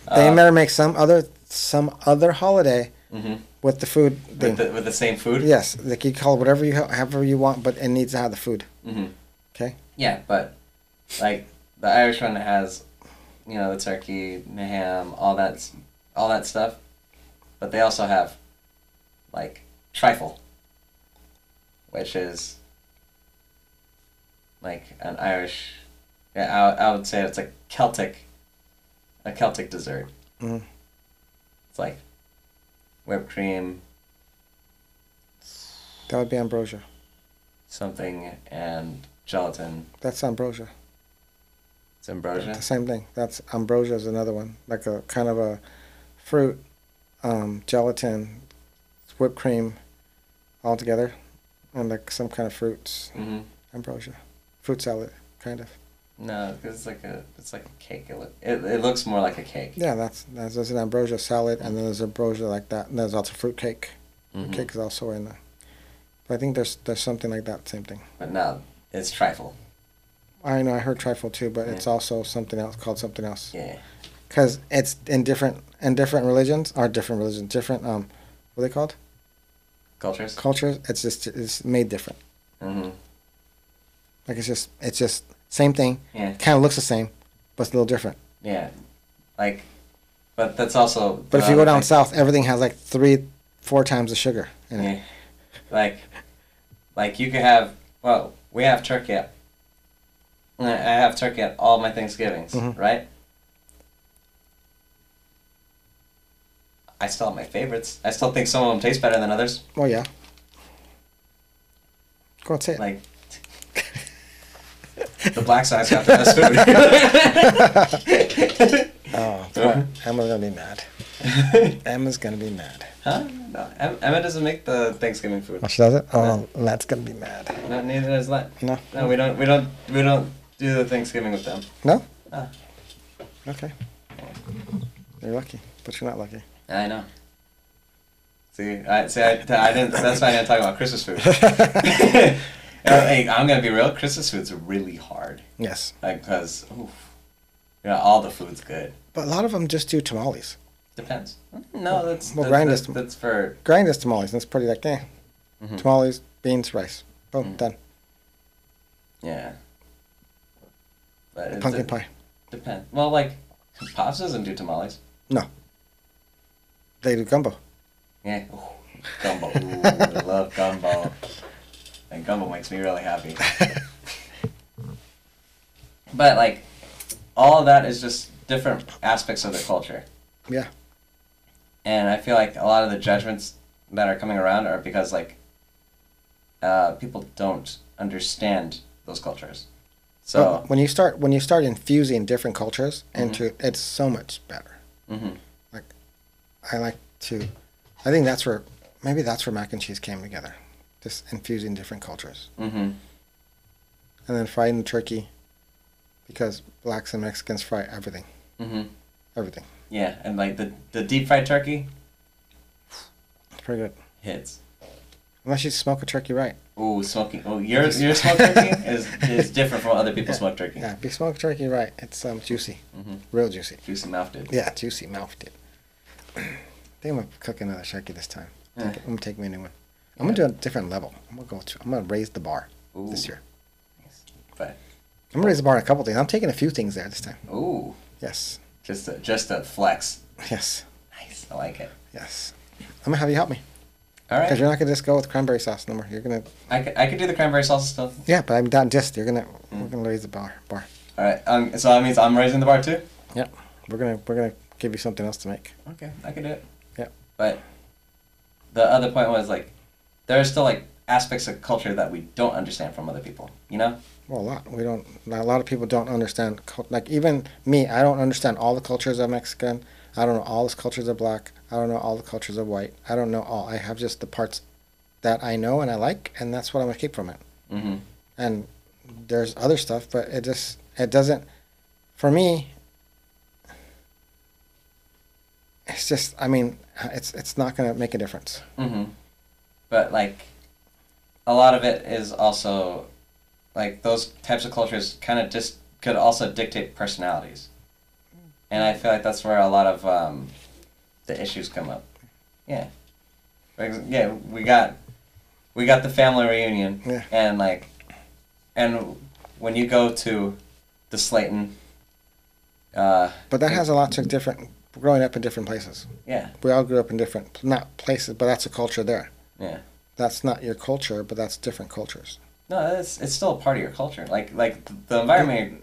They better make some other holiday Mm-hmm. with the food thing. With the same food. Yes, like you call it whatever however you want, but it needs to have the food. Mm-hmm. Okay. Yeah, but like the Irish one has, the turkey, the ham, all that stuff, but they also have like trifle, which is like an Irish. Yeah, I would say it's a Celtic dessert. Mm. It's like whipped cream, That would be ambrosia. something, and gelatin. That's ambrosia. It's ambrosia. The same thing. That's ambrosia is another one, like a kind of a fruit, gelatin, whipped cream, all together, and like some kind of fruits. Mm-hmm. Ambrosia, fruit salad, kind of. No, 'cause it's like a cake. It looks more like a cake. Yeah, there's an ambrosia salad, and then there's ambrosia like that, and there's also fruit cake. Mm-hmm. Cake is also in there. But I think there's something like that, same thing. But no, it's trifle. I know I heard trifle too, but Yeah. it's also something else called something else. Yeah. Because it's in different religions, different what are they called? Cultures. Cultures. It's made different. Mm-hmm. Like it's just same thing. Yeah. Kind of looks the same, but it's a little different. Yeah. Like, but that's also. But if you go down south, everything has like 3-4 times the sugar in it. Yeah. Like you could have. Well, we have turkey. I have turkey at all my Thanksgivings, Mhm. right? I still have my favorites. I still think some of them taste better than others. Oh yeah. Go and say it. Like, the black side's got the best food. Oh, Emma's gonna be mad. Emma's gonna be mad. Huh? No, Emma doesn't make the Thanksgiving food. Oh, she does it? Oh, Matt's gonna be mad. No, neither does that. No. No, we don't do the Thanksgiving with them. No? Ah. Okay. You're lucky, but you're not lucky. I know. I didn't. That's why I didn't talk about Christmas food. Hey, I'm gonna be real. Christmas food's really hard. Yes. Like, cause, all the food's good. But a lot of them just do tamales. Depends. No, that's for. Grind is tamales, and it's pretty like, Mhm. Tamales, beans, rice. Boom, Mhm. done. Yeah. But Pumpkin pie. Depends. Well, like, Pops doesn't do tamales. No. They do gumbo. Yeah. Ooh, gumbo. Ooh, I love gumbo. And gumbo makes me really happy. But, like, all of that is just different aspects of their culture. Yeah. And I feel like a lot of the judgments that are coming around are because, like, people don't understand those cultures. So Well, when you start infusing different cultures into it's so much better. Mhm. Like, I think that's where mac and cheese came together, just infusing different cultures, Mhm. and then frying the turkey, because blacks and Mexicans fry everything, Mhm. everything. Yeah, and like the deep fried turkey It's pretty good, hits. unless you smoke a turkey right. Ooh, smoking. Oh, your smoked turkey is different from other people's smoked turkey. Yeah, if you smoke turkey right, it's juicy, Mhm. real juicy. Juicy mouthed. Yeah, juicy mouthed. I think I'm gonna cook another turkey this time. Yeah. I'm gonna take me a new one. I'm gonna do a different level. I'm gonna raise the bar Ooh. this year. But I'm gonna raise the bar on a couple things. I'm taking a few things there this time. ooh, Yes, just a flex. yes, Nice, I like it. yes. I'm gonna have you help me All because right, you're not gonna just go with cranberry sauce no more. You're gonna I could do the cranberry sauce still. yeah, but I'm not just. We're gonna raise the bar. All right, so that means I'm raising the bar too. Yep. We're gonna give you something else to make. Okay, I can do it. Yeah. But the other point was like, there are still like aspects of culture that we don't understand from other people. You know? Well, a lot of people don't understand. Like even me, I don't understand all the cultures of Mexican. I don't know all the cultures of black. I don't know all the cultures of white. I don't know all. I have just the parts that I know and I like, and that's what I'm gonna keep from it. Mm-hmm. And there's other stuff, but it doesn't. For me, it's just. I mean, it's not gonna make a difference. Mm-hmm. But like, a lot of it is also, like those types of cultures kind of just could also dictate personalities, and I feel like that's where a lot of the issues come up. Yeah. Yeah, we got the family reunion, Yeah. and when you go to the Slayton, But that has a lot to different. Growing up in different places, yeah, we all grew up in different not places, but that's a culture there. Yeah. That's not your culture, but that's different cultures. No, it's still a part of your culture. Like the environment.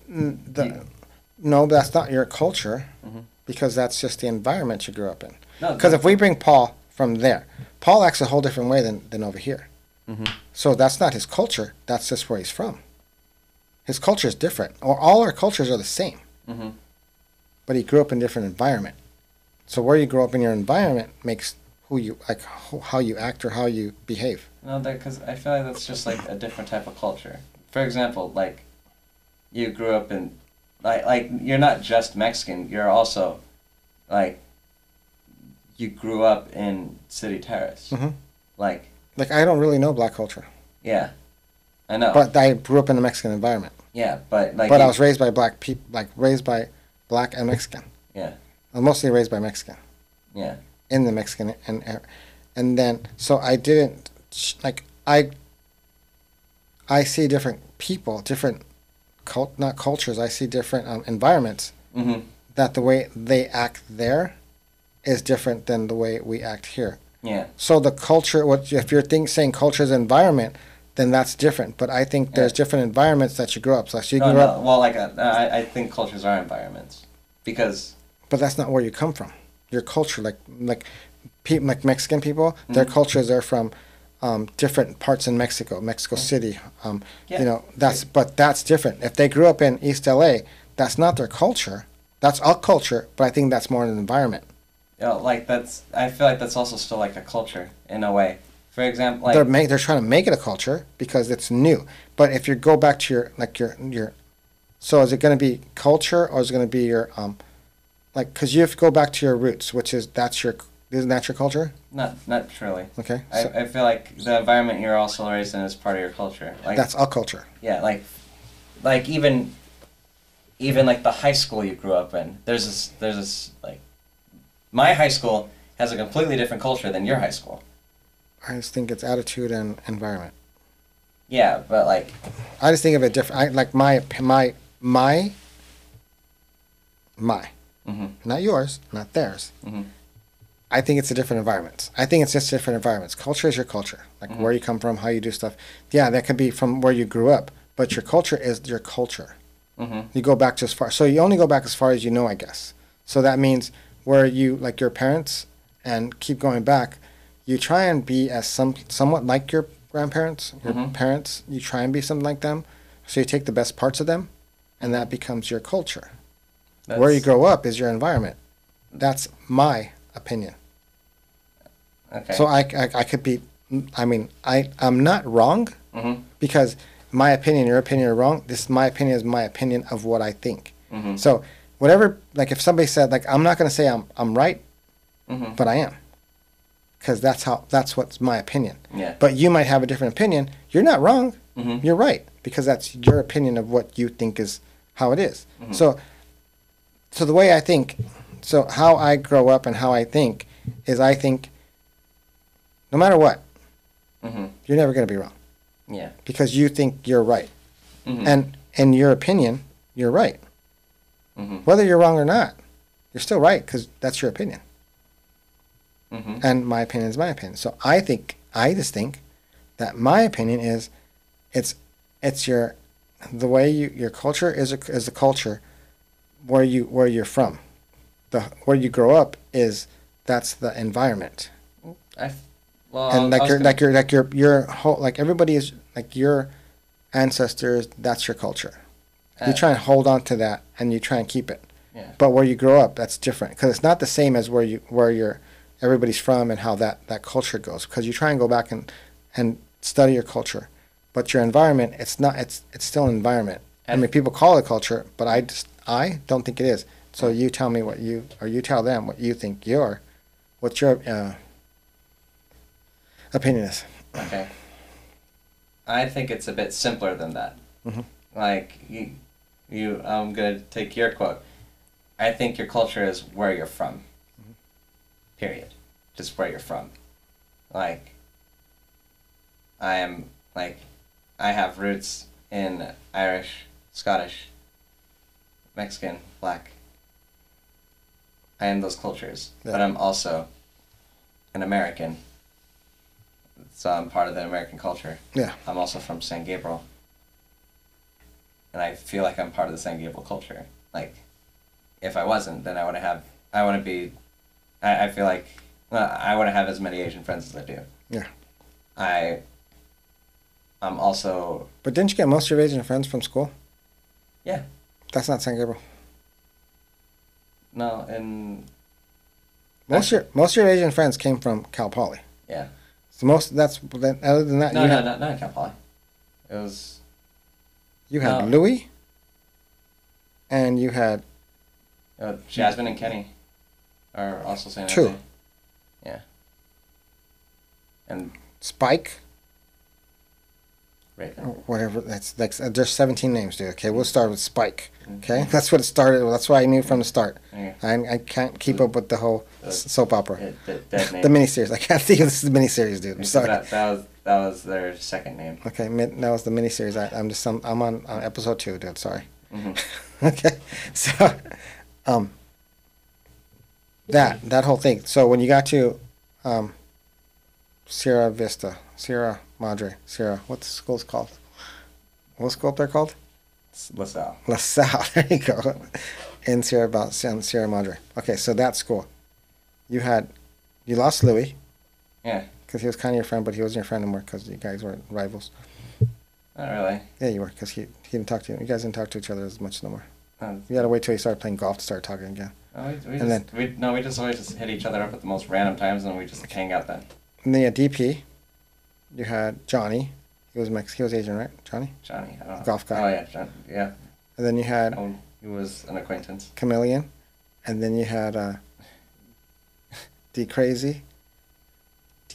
No, that's not your culture, Mhm. because that's just the environment you grew up in. No, Because if we bring Paul from there, Paul acts a whole different way than over here. Mhm. So that's not his culture. That's just where he's from. His culture is different, or all our cultures are the same. Mhm. But he grew up in a different environment. So where you grow up in your environment makes who you like, how you act or how you behave. No, because I feel like that's just like a different type of culture. For example, like you grew up in, like you're not just Mexican. You're also, like, you grew up in City Terrace. Mhm. Like, Like, I don't really know black culture, yeah, I know. but I grew up in a Mexican environment. Yeah, but like. But I was raised by black people, like raised by black and Mexican. Yeah. I'm mostly raised by Mexican. Yeah. In the Mexican and then so I didn't like I see different people, different not cultures. I see different environments Mm-hmm. that the way they act there is different than the way we act here. Yeah. So the culture, what if you're saying culture is environment, then that's different. But I think there's different environments that you grow up. So you No, grow no. up, Well, I think cultures are environments because. but that's not where you come from. Your culture, like Mexican people, their cultures are from different parts in Mexico City. Yeah. You know, but that's different. If they grew up in East LA, that's not their culture. That's our culture, but I think that's more an environment. Like that's. I feel like that's also still like a culture in a way. For example, like They're trying to make it a culture because it's new. But if you go back to your so is it going to be culture or is it going to be your like, because you have to go back to your roots, which is isn't that your culture? not truly. Okay, I feel like the environment you're also raised in is part of your culture. Like that's our culture. yeah, like even like the high school you grew up in. There's this like my high school has a completely different culture than your high school. I just think it's attitude and environment. Yeah, but like I just think of it different. I like my mm-hmm. not yours, not theirs. Mm-hmm. I think it's a different environments. I think it's just different environments. Culture is your culture, like where you come from, how you do stuff. Yeah, that could be from where you grew up, but your culture is your culture. Mm-hmm. You go back just far. So you only go back as far as you know, I guess. So that means where you like your parents and keep going back, you try and be as somewhat like your grandparents, your parents. You try and be something like them. So you take the best parts of them, and that becomes your culture. Where you grow up is your environment. That's my opinion. Okay. So I could be, I mean, I'm not wrong Mm-hmm. because my opinion, your opinion are wrong. My opinion is my opinion of what I think. Mm-hmm. So whatever, like if somebody said, like, I'm not going to say I'm right, Mm-hmm. but I am. Because that's what's my opinion. Yeah. But you might have a different opinion. You're not wrong. Mm-hmm. You're right. Because that's your opinion of what you think is how it is. Mm-hmm. So the way I think, so how I grow up and how I think is I think no matter what, Mm-hmm. you're never going to be wrong. Yeah. Because you think you're right. Mm-hmm. And in your opinion, you're right. Mm-hmm. Whether you're wrong or not, you're still right because that's your opinion. Mm-hmm. And my opinion is my opinion. So I just think that my opinion is it's the way your culture is a culture where you're from. Where you grow up that's the environment. Well, And your whole, like everybody is like your ancestors, that's your culture. You try and hold on to that and you try and keep it. Yeah. But where you grow up, that's different because it's not the same as where everybody's from and how that culture goes. Because you try and go back and study your culture, but your environment, it's still an environment. I mean, people call it culture, but I don't think it is. So you tell me you tell them what you think what your opinion is. Okay. I think it's a bit simpler than that. Mm-hmm. Like I'm gonna take your quote. I think your culture is where you're from. Mm-hmm. Period. Just where you're from. Like I have roots in Irish, Scottish, Mexican, Black. I am those cultures, Yeah. but I'm also an American So I'm part of the American culture. Yeah. I'm also from San Gabriel. And I feel like I'm part of the San Gabriel culture. Like, if I wasn't, then I wouldn't be, I feel like, I wouldn't have as many Asian friends as I do. Yeah. I'm also... But didn't you get most of your Asian friends from school? Yeah. That's not San Gabriel. No, and... Most of your Asian friends came from Cal Poly. Yeah. So other than that, No, not in Cal Poly. It was... You had Louis, and you had... Jasmine and Kenny are also San Jose. True. Yeah. And... Spike. Right. Whatever. That's there's 17 names, dude. Okay, we'll start with Spike. Okay, that's what it started. That's what I knew from the start. Yeah. I can't keep up with the whole soap opera. That name. The miniseries. I can't think of this is the miniseries, dude. I'm sorry. That was their second name. Okay, that was the miniseries. I'm on episode 2, dude. Sorry. Mm-hmm. Okay, so that whole thing. So when you got to Sierra Vista, Sierra Madre, what's the school's called? What school up there called? LaSalle. LaSalle. There you go. In Sierra Madre. Okay, so that school. You lost Louis. Yeah. Because he was kind of your friend, but he wasn't your friend anymore because you guys were rivals. Not really. Yeah, you were, because he didn't talk to you. You guys didn't talk to each other as much no more. You had to wait till he started playing golf to start talking again. We just always just hit each other up at the most random times, and we just hang out then. And then you had DP. You had Johnny. He was Asian, right? Johnny, I don't know. Golf guy. Oh yeah, John, yeah. And then you had he was an acquaintance. Chameleon. And then you had D Crazy.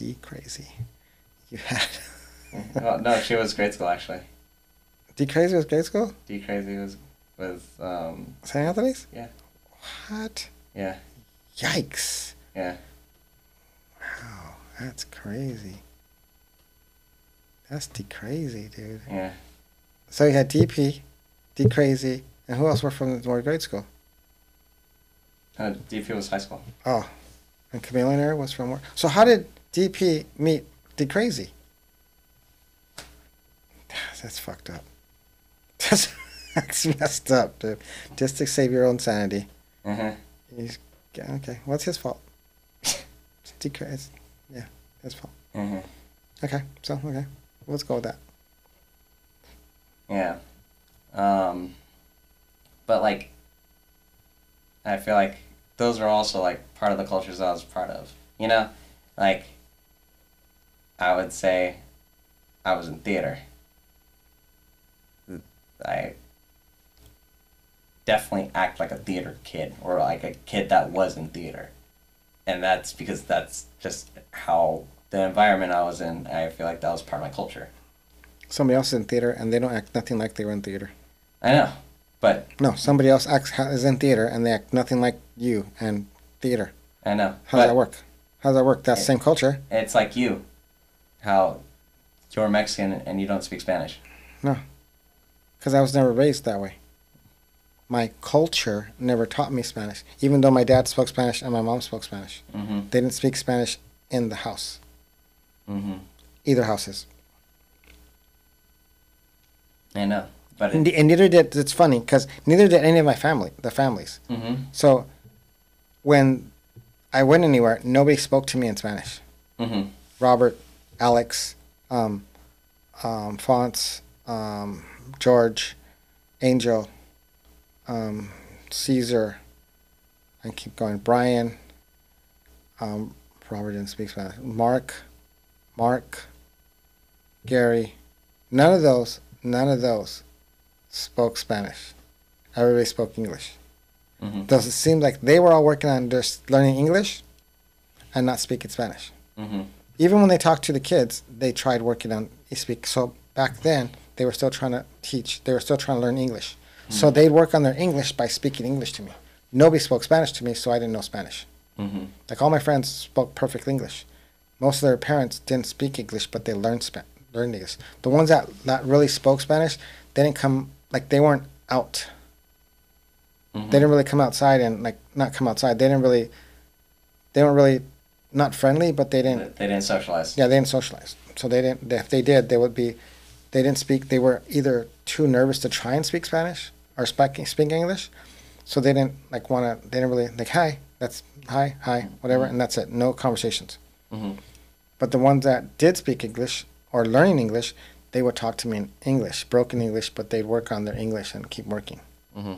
You had... Well, no, she was grade school actually. D Crazy was grade school? D Crazy was St. Anthony's? Yeah. What? Yeah. Yikes. Yeah. Wow, that's crazy. That's D Crazy, dude. Yeah. So you had DP, D Crazy, and who else were from the grade school? DP was high school. Oh, and Chameleon was from where? So how did DP meet D Crazy? That's fucked up. That's messed up, dude. Just to save your own sanity. Okay. What's his fault? D Crazy. Yeah, his fault. Okay. Let's go with that. Yeah. But like, I feel like those are also like part of the cultures I was part of. You know, like, I would say I was in theater. I definitely act like a theater kid, or like a kid that was in theater. And that's because that's just how the environment I was in. I feel like that was part of my culture. Somebody else is in theater and they don't act nothing like they were in theater. I know, but... No, somebody else is in theater and they act nothing like you and theater. I know. How does that work? How does that work? That's the same culture. It's like you. How you're Mexican and you don't speak Spanish. No. Because I was never raised that way. My culture never taught me Spanish. Even though my dad spoke Spanish and my mom spoke Spanish. They didn't speak Spanish in the house. Either houses. I know. But and neither did, it's funny, because neither did any of my families. So when I went anywhere, nobody spoke to me in Spanish. Robert, Alex, Fonts, George, Angel, Caesar, I keep going, Brian, Robert didn't speak Spanish, Mark, Gary, none of those spoke Spanish. Everybody spoke English. Does it seem like they were all working on just learning English and not speaking Spanish? Even when they talked to the kids, they tried working on speak. So back then, they were still trying to teach. They were still trying to learn English. So they'd work on their English by speaking English to me. Nobody spoke Spanish to me, so I didn't know Spanish. Like all my friends spoke perfect English. Most of their parents didn't speak English, but they learned English. The ones that really spoke Spanish, they didn't come, like they weren't out. They didn't really come outside and not come outside. They weren't really not friendly, but they didn't. They didn't socialize. Yeah, they didn't socialize. So they didn't. If they did, they would be. They didn't speak. They were either too nervous to try and speak Spanish or speak English, so they didn't like want to. They didn't really like hi. That's hi, whatever, and that's it. No conversations. Mm-hmm. But the ones that did speak English or learning English, they would talk to me in English, broken English, but they'd work on their English and keep working. Mm-hmm.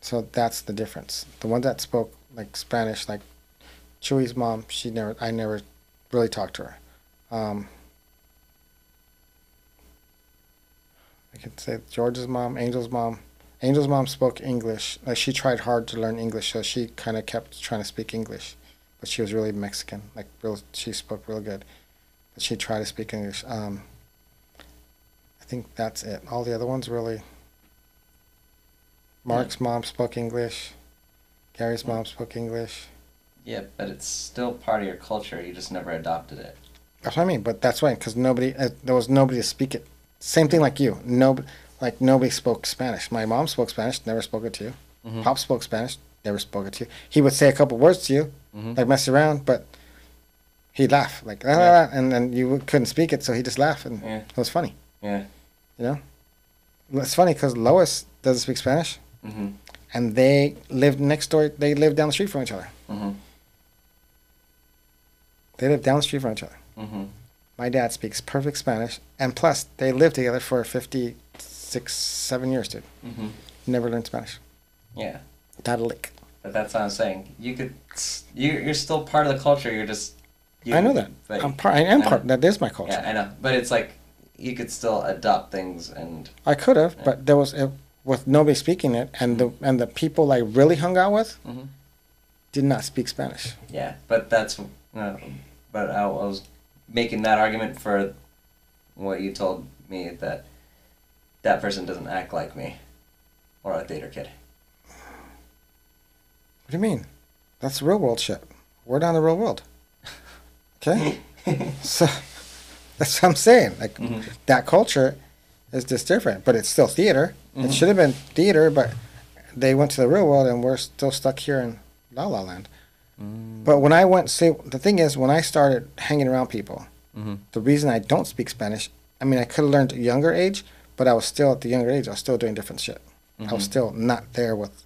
So that's the difference. The ones that spoke like Spanish, like Chewy's mom, I never really talked to her. I could say George's mom, Angel's mom. Angel's mom spoke English. Like she tried hard to learn English, so she kind of kept trying to speak English, but she was really Mexican. Like real, she spoke real good, but she tried to speak English. I think that's it. All the other ones really. Mark's mom spoke English. Gary's mom spoke English. Yeah, but it's still part of your culture. You just never adopted it. That's what I mean. But that's right, because there was nobody to speak it. Same thing like you. Nobody spoke Spanish. My mom spoke Spanish, never spoke it to you. Mm-hmm. Pop spoke Spanish, never spoke it to you. He would say a couple words to you, Mm-hmm. like mess around, but he'd laugh, like, and then you couldn't speak it, so he'd just laugh, and Yeah. it was funny. Yeah. You know? It's funny because Lois doesn't speak Spanish, Mm-hmm. and they lived next door, they lived down the street from each other. Mm-hmm. They lived down the street from each other. Mm-hmm. My dad speaks perfect Spanish, and plus, they lived together for 7 years, dude. Mm-hmm. Never learned Spanish. Yeah. Not a lick. But that's what I'm saying. You're still part of the culture. You're just. I know that. But, I am part. That is my culture. Yeah, I know. But it's like you could still adopt things and. I could have, but there was with nobody speaking it, and the people I really hung out with Mm-hmm. did not speak Spanish. Yeah, but that's. But I was making that argument for what you told me that person doesn't act like me or a theater kid. What do you mean? That's real world shit. We're down the real world. Okay? So that's what I'm saying. Like Mm-hmm. that culture is just different, but it's still theater. Mm-hmm. It should have been theater, but they went to the real world and we're still stuck here in La La Land. But when I the thing is, when I started hanging around people, Mm-hmm. the reason I don't speak Spanish, I mean, I could have learned at a younger age, but I was still at the younger age, I was still doing different shit. I was still not there with,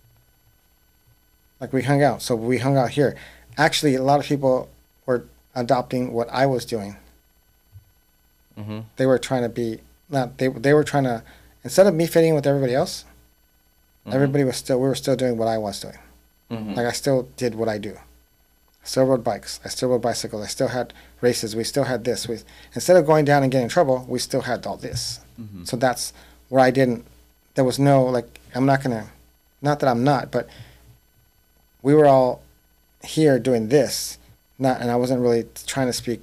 like we hung out. So we hung out here. Actually, a lot of people were adopting what I was doing. Mm-hmm. They were trying to be, they were trying to, instead of me fitting in with everybody else, Mm-hmm. we were still doing what I was doing. Mm-hmm. Like I still did what I do. I still rode bikes. I still rode bicycles. I still had races. We still had this. Instead of going down and getting in trouble, we still had all this. Mm-hmm. So that's where I didn't. There was no like. I'm not gonna. Not that I'm not, but we were all here doing this. And I wasn't really trying to speak.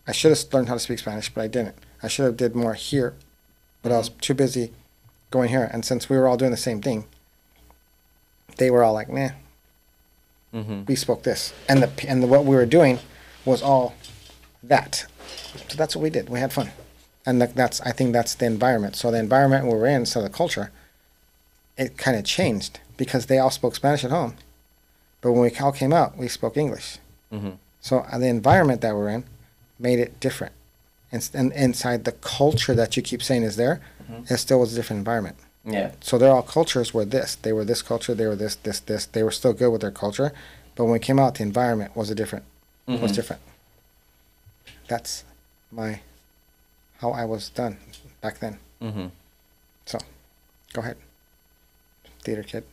I should have learned how to speak Spanish, but I didn't. I should have did more here, but I was too busy going here. And since we were all doing the same thing, they were all like, "Nah." Mm-hmm. We spoke this, and what we were doing was all that. So that's what we did. We had fun, and I think that's the environment. So the environment we were in, so the culture, it kind of changed because they all spoke Spanish at home, but when we all came out, we spoke English. Mm-hmm. So the environment that we're in made it different, and inside the culture that you keep saying is there, it still was a different environment. Yeah. So their all cultures were this. They were this culture. They were this. They were still good with their culture, but when we came out, the environment was different. Was different. That's how I was done back then. Mm-hmm. So, go ahead, theater kid.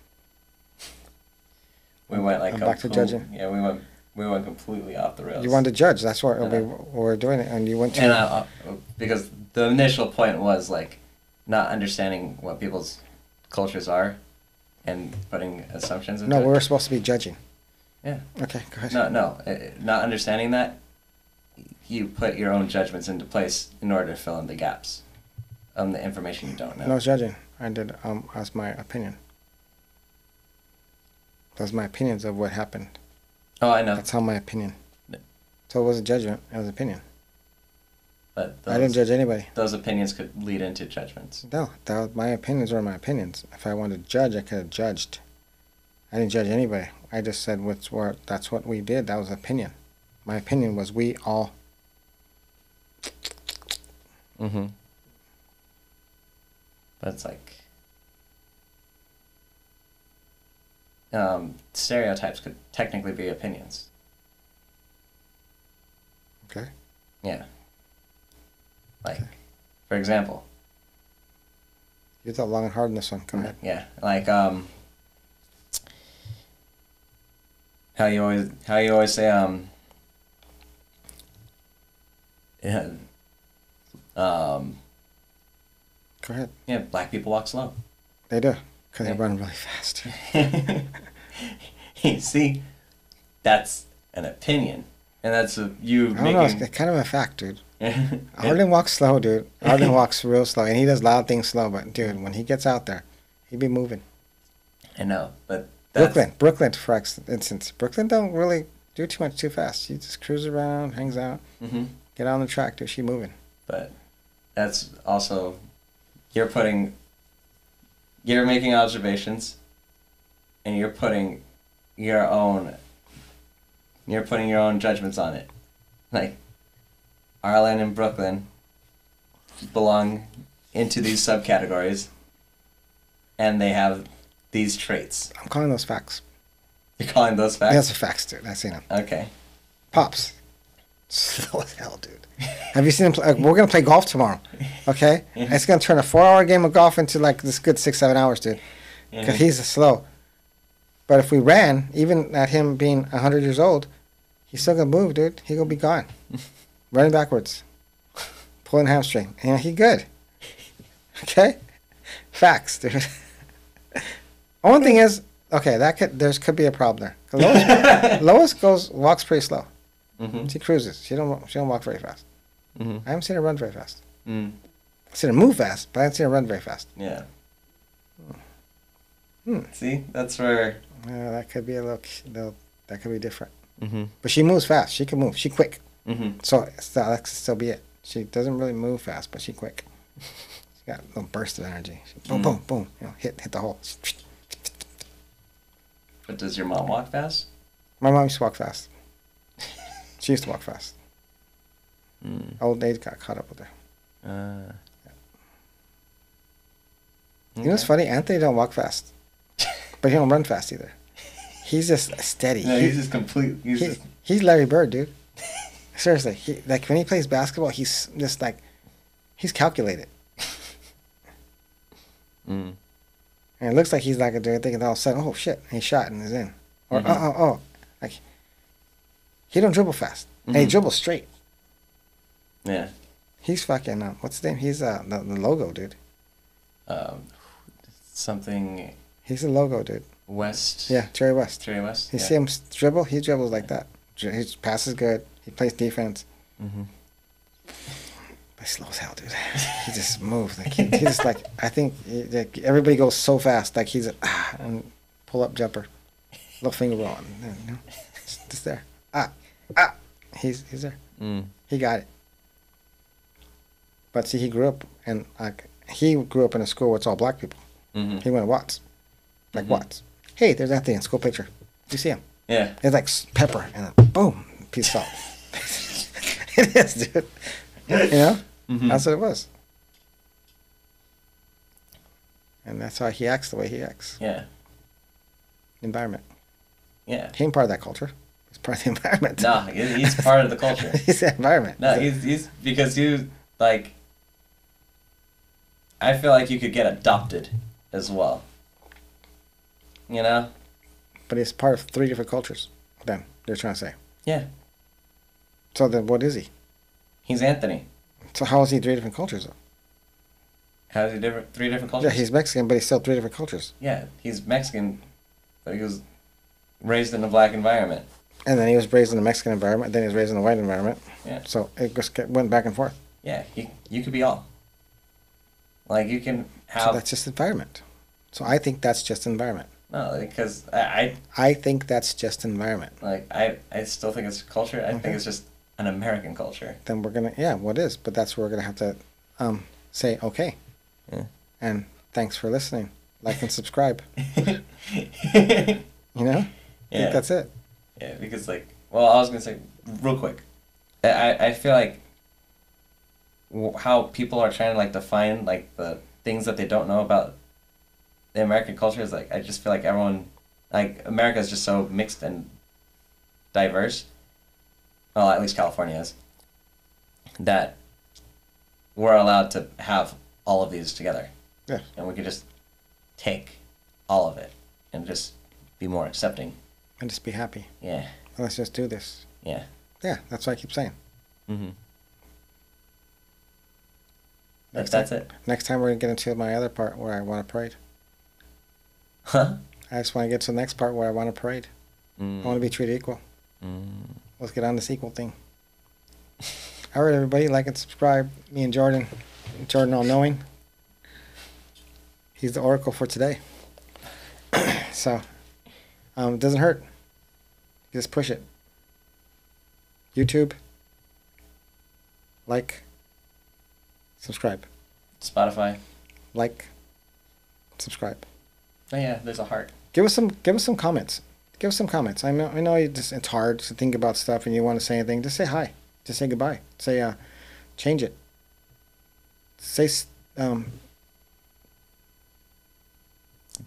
We went like I'm back to judging. Yeah, we went completely off the rails. You wanted to judge. That's what we were doing it, and you went to. And because the initial point was like not understanding what people's cultures are, and putting assumptions into No, it. we were supposed to be judging. Yeah. Okay, go ahead. No, not understanding that, you put your own judgments into place in order to fill in the gaps on the information you don't know. No judging. I did as my opinion. Those my opinions of what happened. Oh, I know. That's how my opinion. Yeah. So it wasn't judgment. It was opinion. But I didn't judge anybody. Those opinions could lead into judgments. No, my opinions were my opinions. If I wanted to judge, I could have judged. I didn't judge anybody. I just said that's what we did. That was opinion. My opinion was we all. Mm-hmm. That's like stereotypes could technically be opinions. Okay. Yeah. Like, for example. You thought long and hard on this one. Go ahead. Yeah. Like how you always say yeah, Go ahead. yeah, black people walk slow. They do, because they Yeah. run really fast. See, that's an opinion, and that's you I don't know. making. It's kind of a fact, dude. Arlen walks slow, dude. Arlen walks real slow, and he does a lot of things slow. But dude, when he gets out there, he be moving. I know, but that's, Brooklyn, for instance, Brooklyn don't really do too much too fast. She just cruises around, hangs out, hmm get on the track, dude. She moving. But that's also you're making observations, and you're putting your own judgments on it. Like Arlen and Brooklyn belong into these subcategories, and they have these traits. I'm calling those facts. You're calling those facts? That's the facts, dude. I seen them. Okay. Pops, slow as hell, dude. Have you seen him play? We're gonna play golf tomorrow, okay? Yeah. It's gonna turn a 4-hour game of golf into like this good 6-7 hours, dude. Because he's slow. But if we ran, even at him being 100 years old, he's still gonna move, dude. He gonna be gone, running backwards, pulling hamstring, and he good. Okay, facts, dude. Only thing is, okay, there could be a problem there. Lois walks pretty slow. Mm-hmm. She cruises. She don't walk very fast. Mm-hmm. I haven't seen her run very fast. Mm. I've seen her move fast, but I haven't seen her run very fast. Yeah. Hmm. See, that's where. That could be that could be different. Mm-hmm. But she moves fast. She can move. She quick. Mm-hmm. So that could still be it. She doesn't really move fast, but she quick. She got a little burst of energy. Boom, boom, boom. Hit the hole. But does your mom walk fast? My mom used to walk fast. She used to walk fast. Mm. Old age got caught up with her. You know what's funny? Anthony don't walk fast, but he don't run fast either. He's just steady. No, he's just complete. He's Larry Bird, dude. Seriously, like when he plays basketball, he's just like he's calculated, Mm. and it looks like he's like thinking all of a sudden, oh shit, and he shot and is in, or Mhm. like he don't dribble fast, and he Mhm. dribbles straight. Yeah. He's fucking what's his name? He's the logo, dude. Something He's the logo, dude. West. Yeah, Jerry West. Jerry West. You Yeah. see him dribble? He dribbles like that. His pass is good. He plays defense. Mm-hmm. But slow as hell, dude. He just moves. Like he's just like I think like, everybody goes so fast. Like he's and pull up jumper, little finger roll, and, you know, just there. He's there. Mm. He got it. But see, he grew up in a school where it's all black people. Mm-hmm. He went to Watts, like Mhm. Watts. Hey, there's Anthony in school picture. You see him? Yeah. It's like pepper and then boom, piece of salt. It is, dude. You know, Mhm. that's what it was. And that's why he acts the way he acts. Yeah. Environment. Yeah. He ain't part of that culture. He's part of the environment. No, he's part of the culture. He's the environment. No, he's because you like. I feel like you could get adopted as well. You know? But he's part of 3 different cultures. Then they're trying to say. Yeah. So then, what is he? He's Anthony. So how is he 3 different cultures though? How's he different? 3 different cultures? Yeah, he's Mexican, but he's still 3 different cultures. Yeah, he's Mexican, but he was raised in a black environment. And then he was raised in a Mexican environment. Then he was raised in a white environment. Yeah. So it just went back and forth. Yeah, you could be all. Like you can So have that's just environment. So I think that's just environment. no, because I I think that's just environment. I still think it's culture. I Okay. think it's just an American culture. Then we're gonna what is? But that's where we're gonna have to say okay. Yeah. And thanks for listening. Like and subscribe. Yeah, You know? I think that's it. yeah, because like, well, I was gonna say real quick, I feel like how people are trying to like define like the things that they don't know about the American culture is like I just feel like everyone like America is just so mixed and diverse. Well, at least California is. That we're allowed to have all of these together. Yeah. And we could just take all of it and just be more accepting. And just be happy. Yeah. Let's just do this. Yeah. Yeah, that's what I keep saying. Mm-hmm. That's it. Next time we're going to get into my other part where I want to parade. Huh? I just want to get to the next part where I want to parade. I want to be treated equal. Let's get on this equal thing. All right, everybody, like and subscribe. Me and Jordan. Jordan All Knowing. He's the oracle for today. So, it doesn't hurt. You just push it. YouTube. Like. Subscribe. Spotify. Like. Subscribe. Oh yeah, there's a heart. Give us some comments. Give us some comments. I know it's hard to think about stuff and you want to say anything. Just say hi. Just say goodbye. Say change it. Say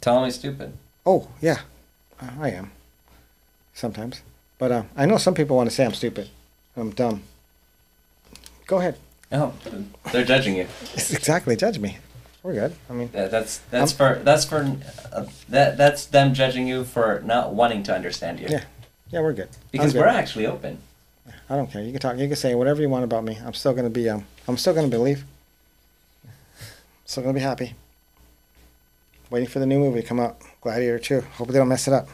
Tell me stupid. oh yeah, I am sometimes. But I know some people want to say I'm stupid. I'm dumb. Go ahead. Oh, they're judging you. Exactly. Judge me. We're good. I mean, That's them judging you for not wanting to understand you. yeah, we're good. Because I'm good. we're actually open. I don't care. You can talk. You can say whatever you want about me. I'm still gonna be. I'm still gonna believe. Still gonna be happy. Waiting for the new movie to come out. Gladiator 2. Hope they don't mess it up.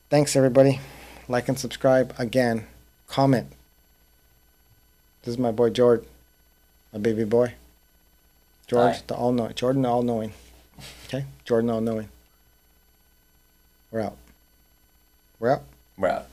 Thanks everybody. Like and subscribe again. Comment. This is my boy George, my baby boy. George, Hi. the all-knowing. Jordan, the all-knowing. Okay, Jordan, all-knowing. We're out. We're out. We're out.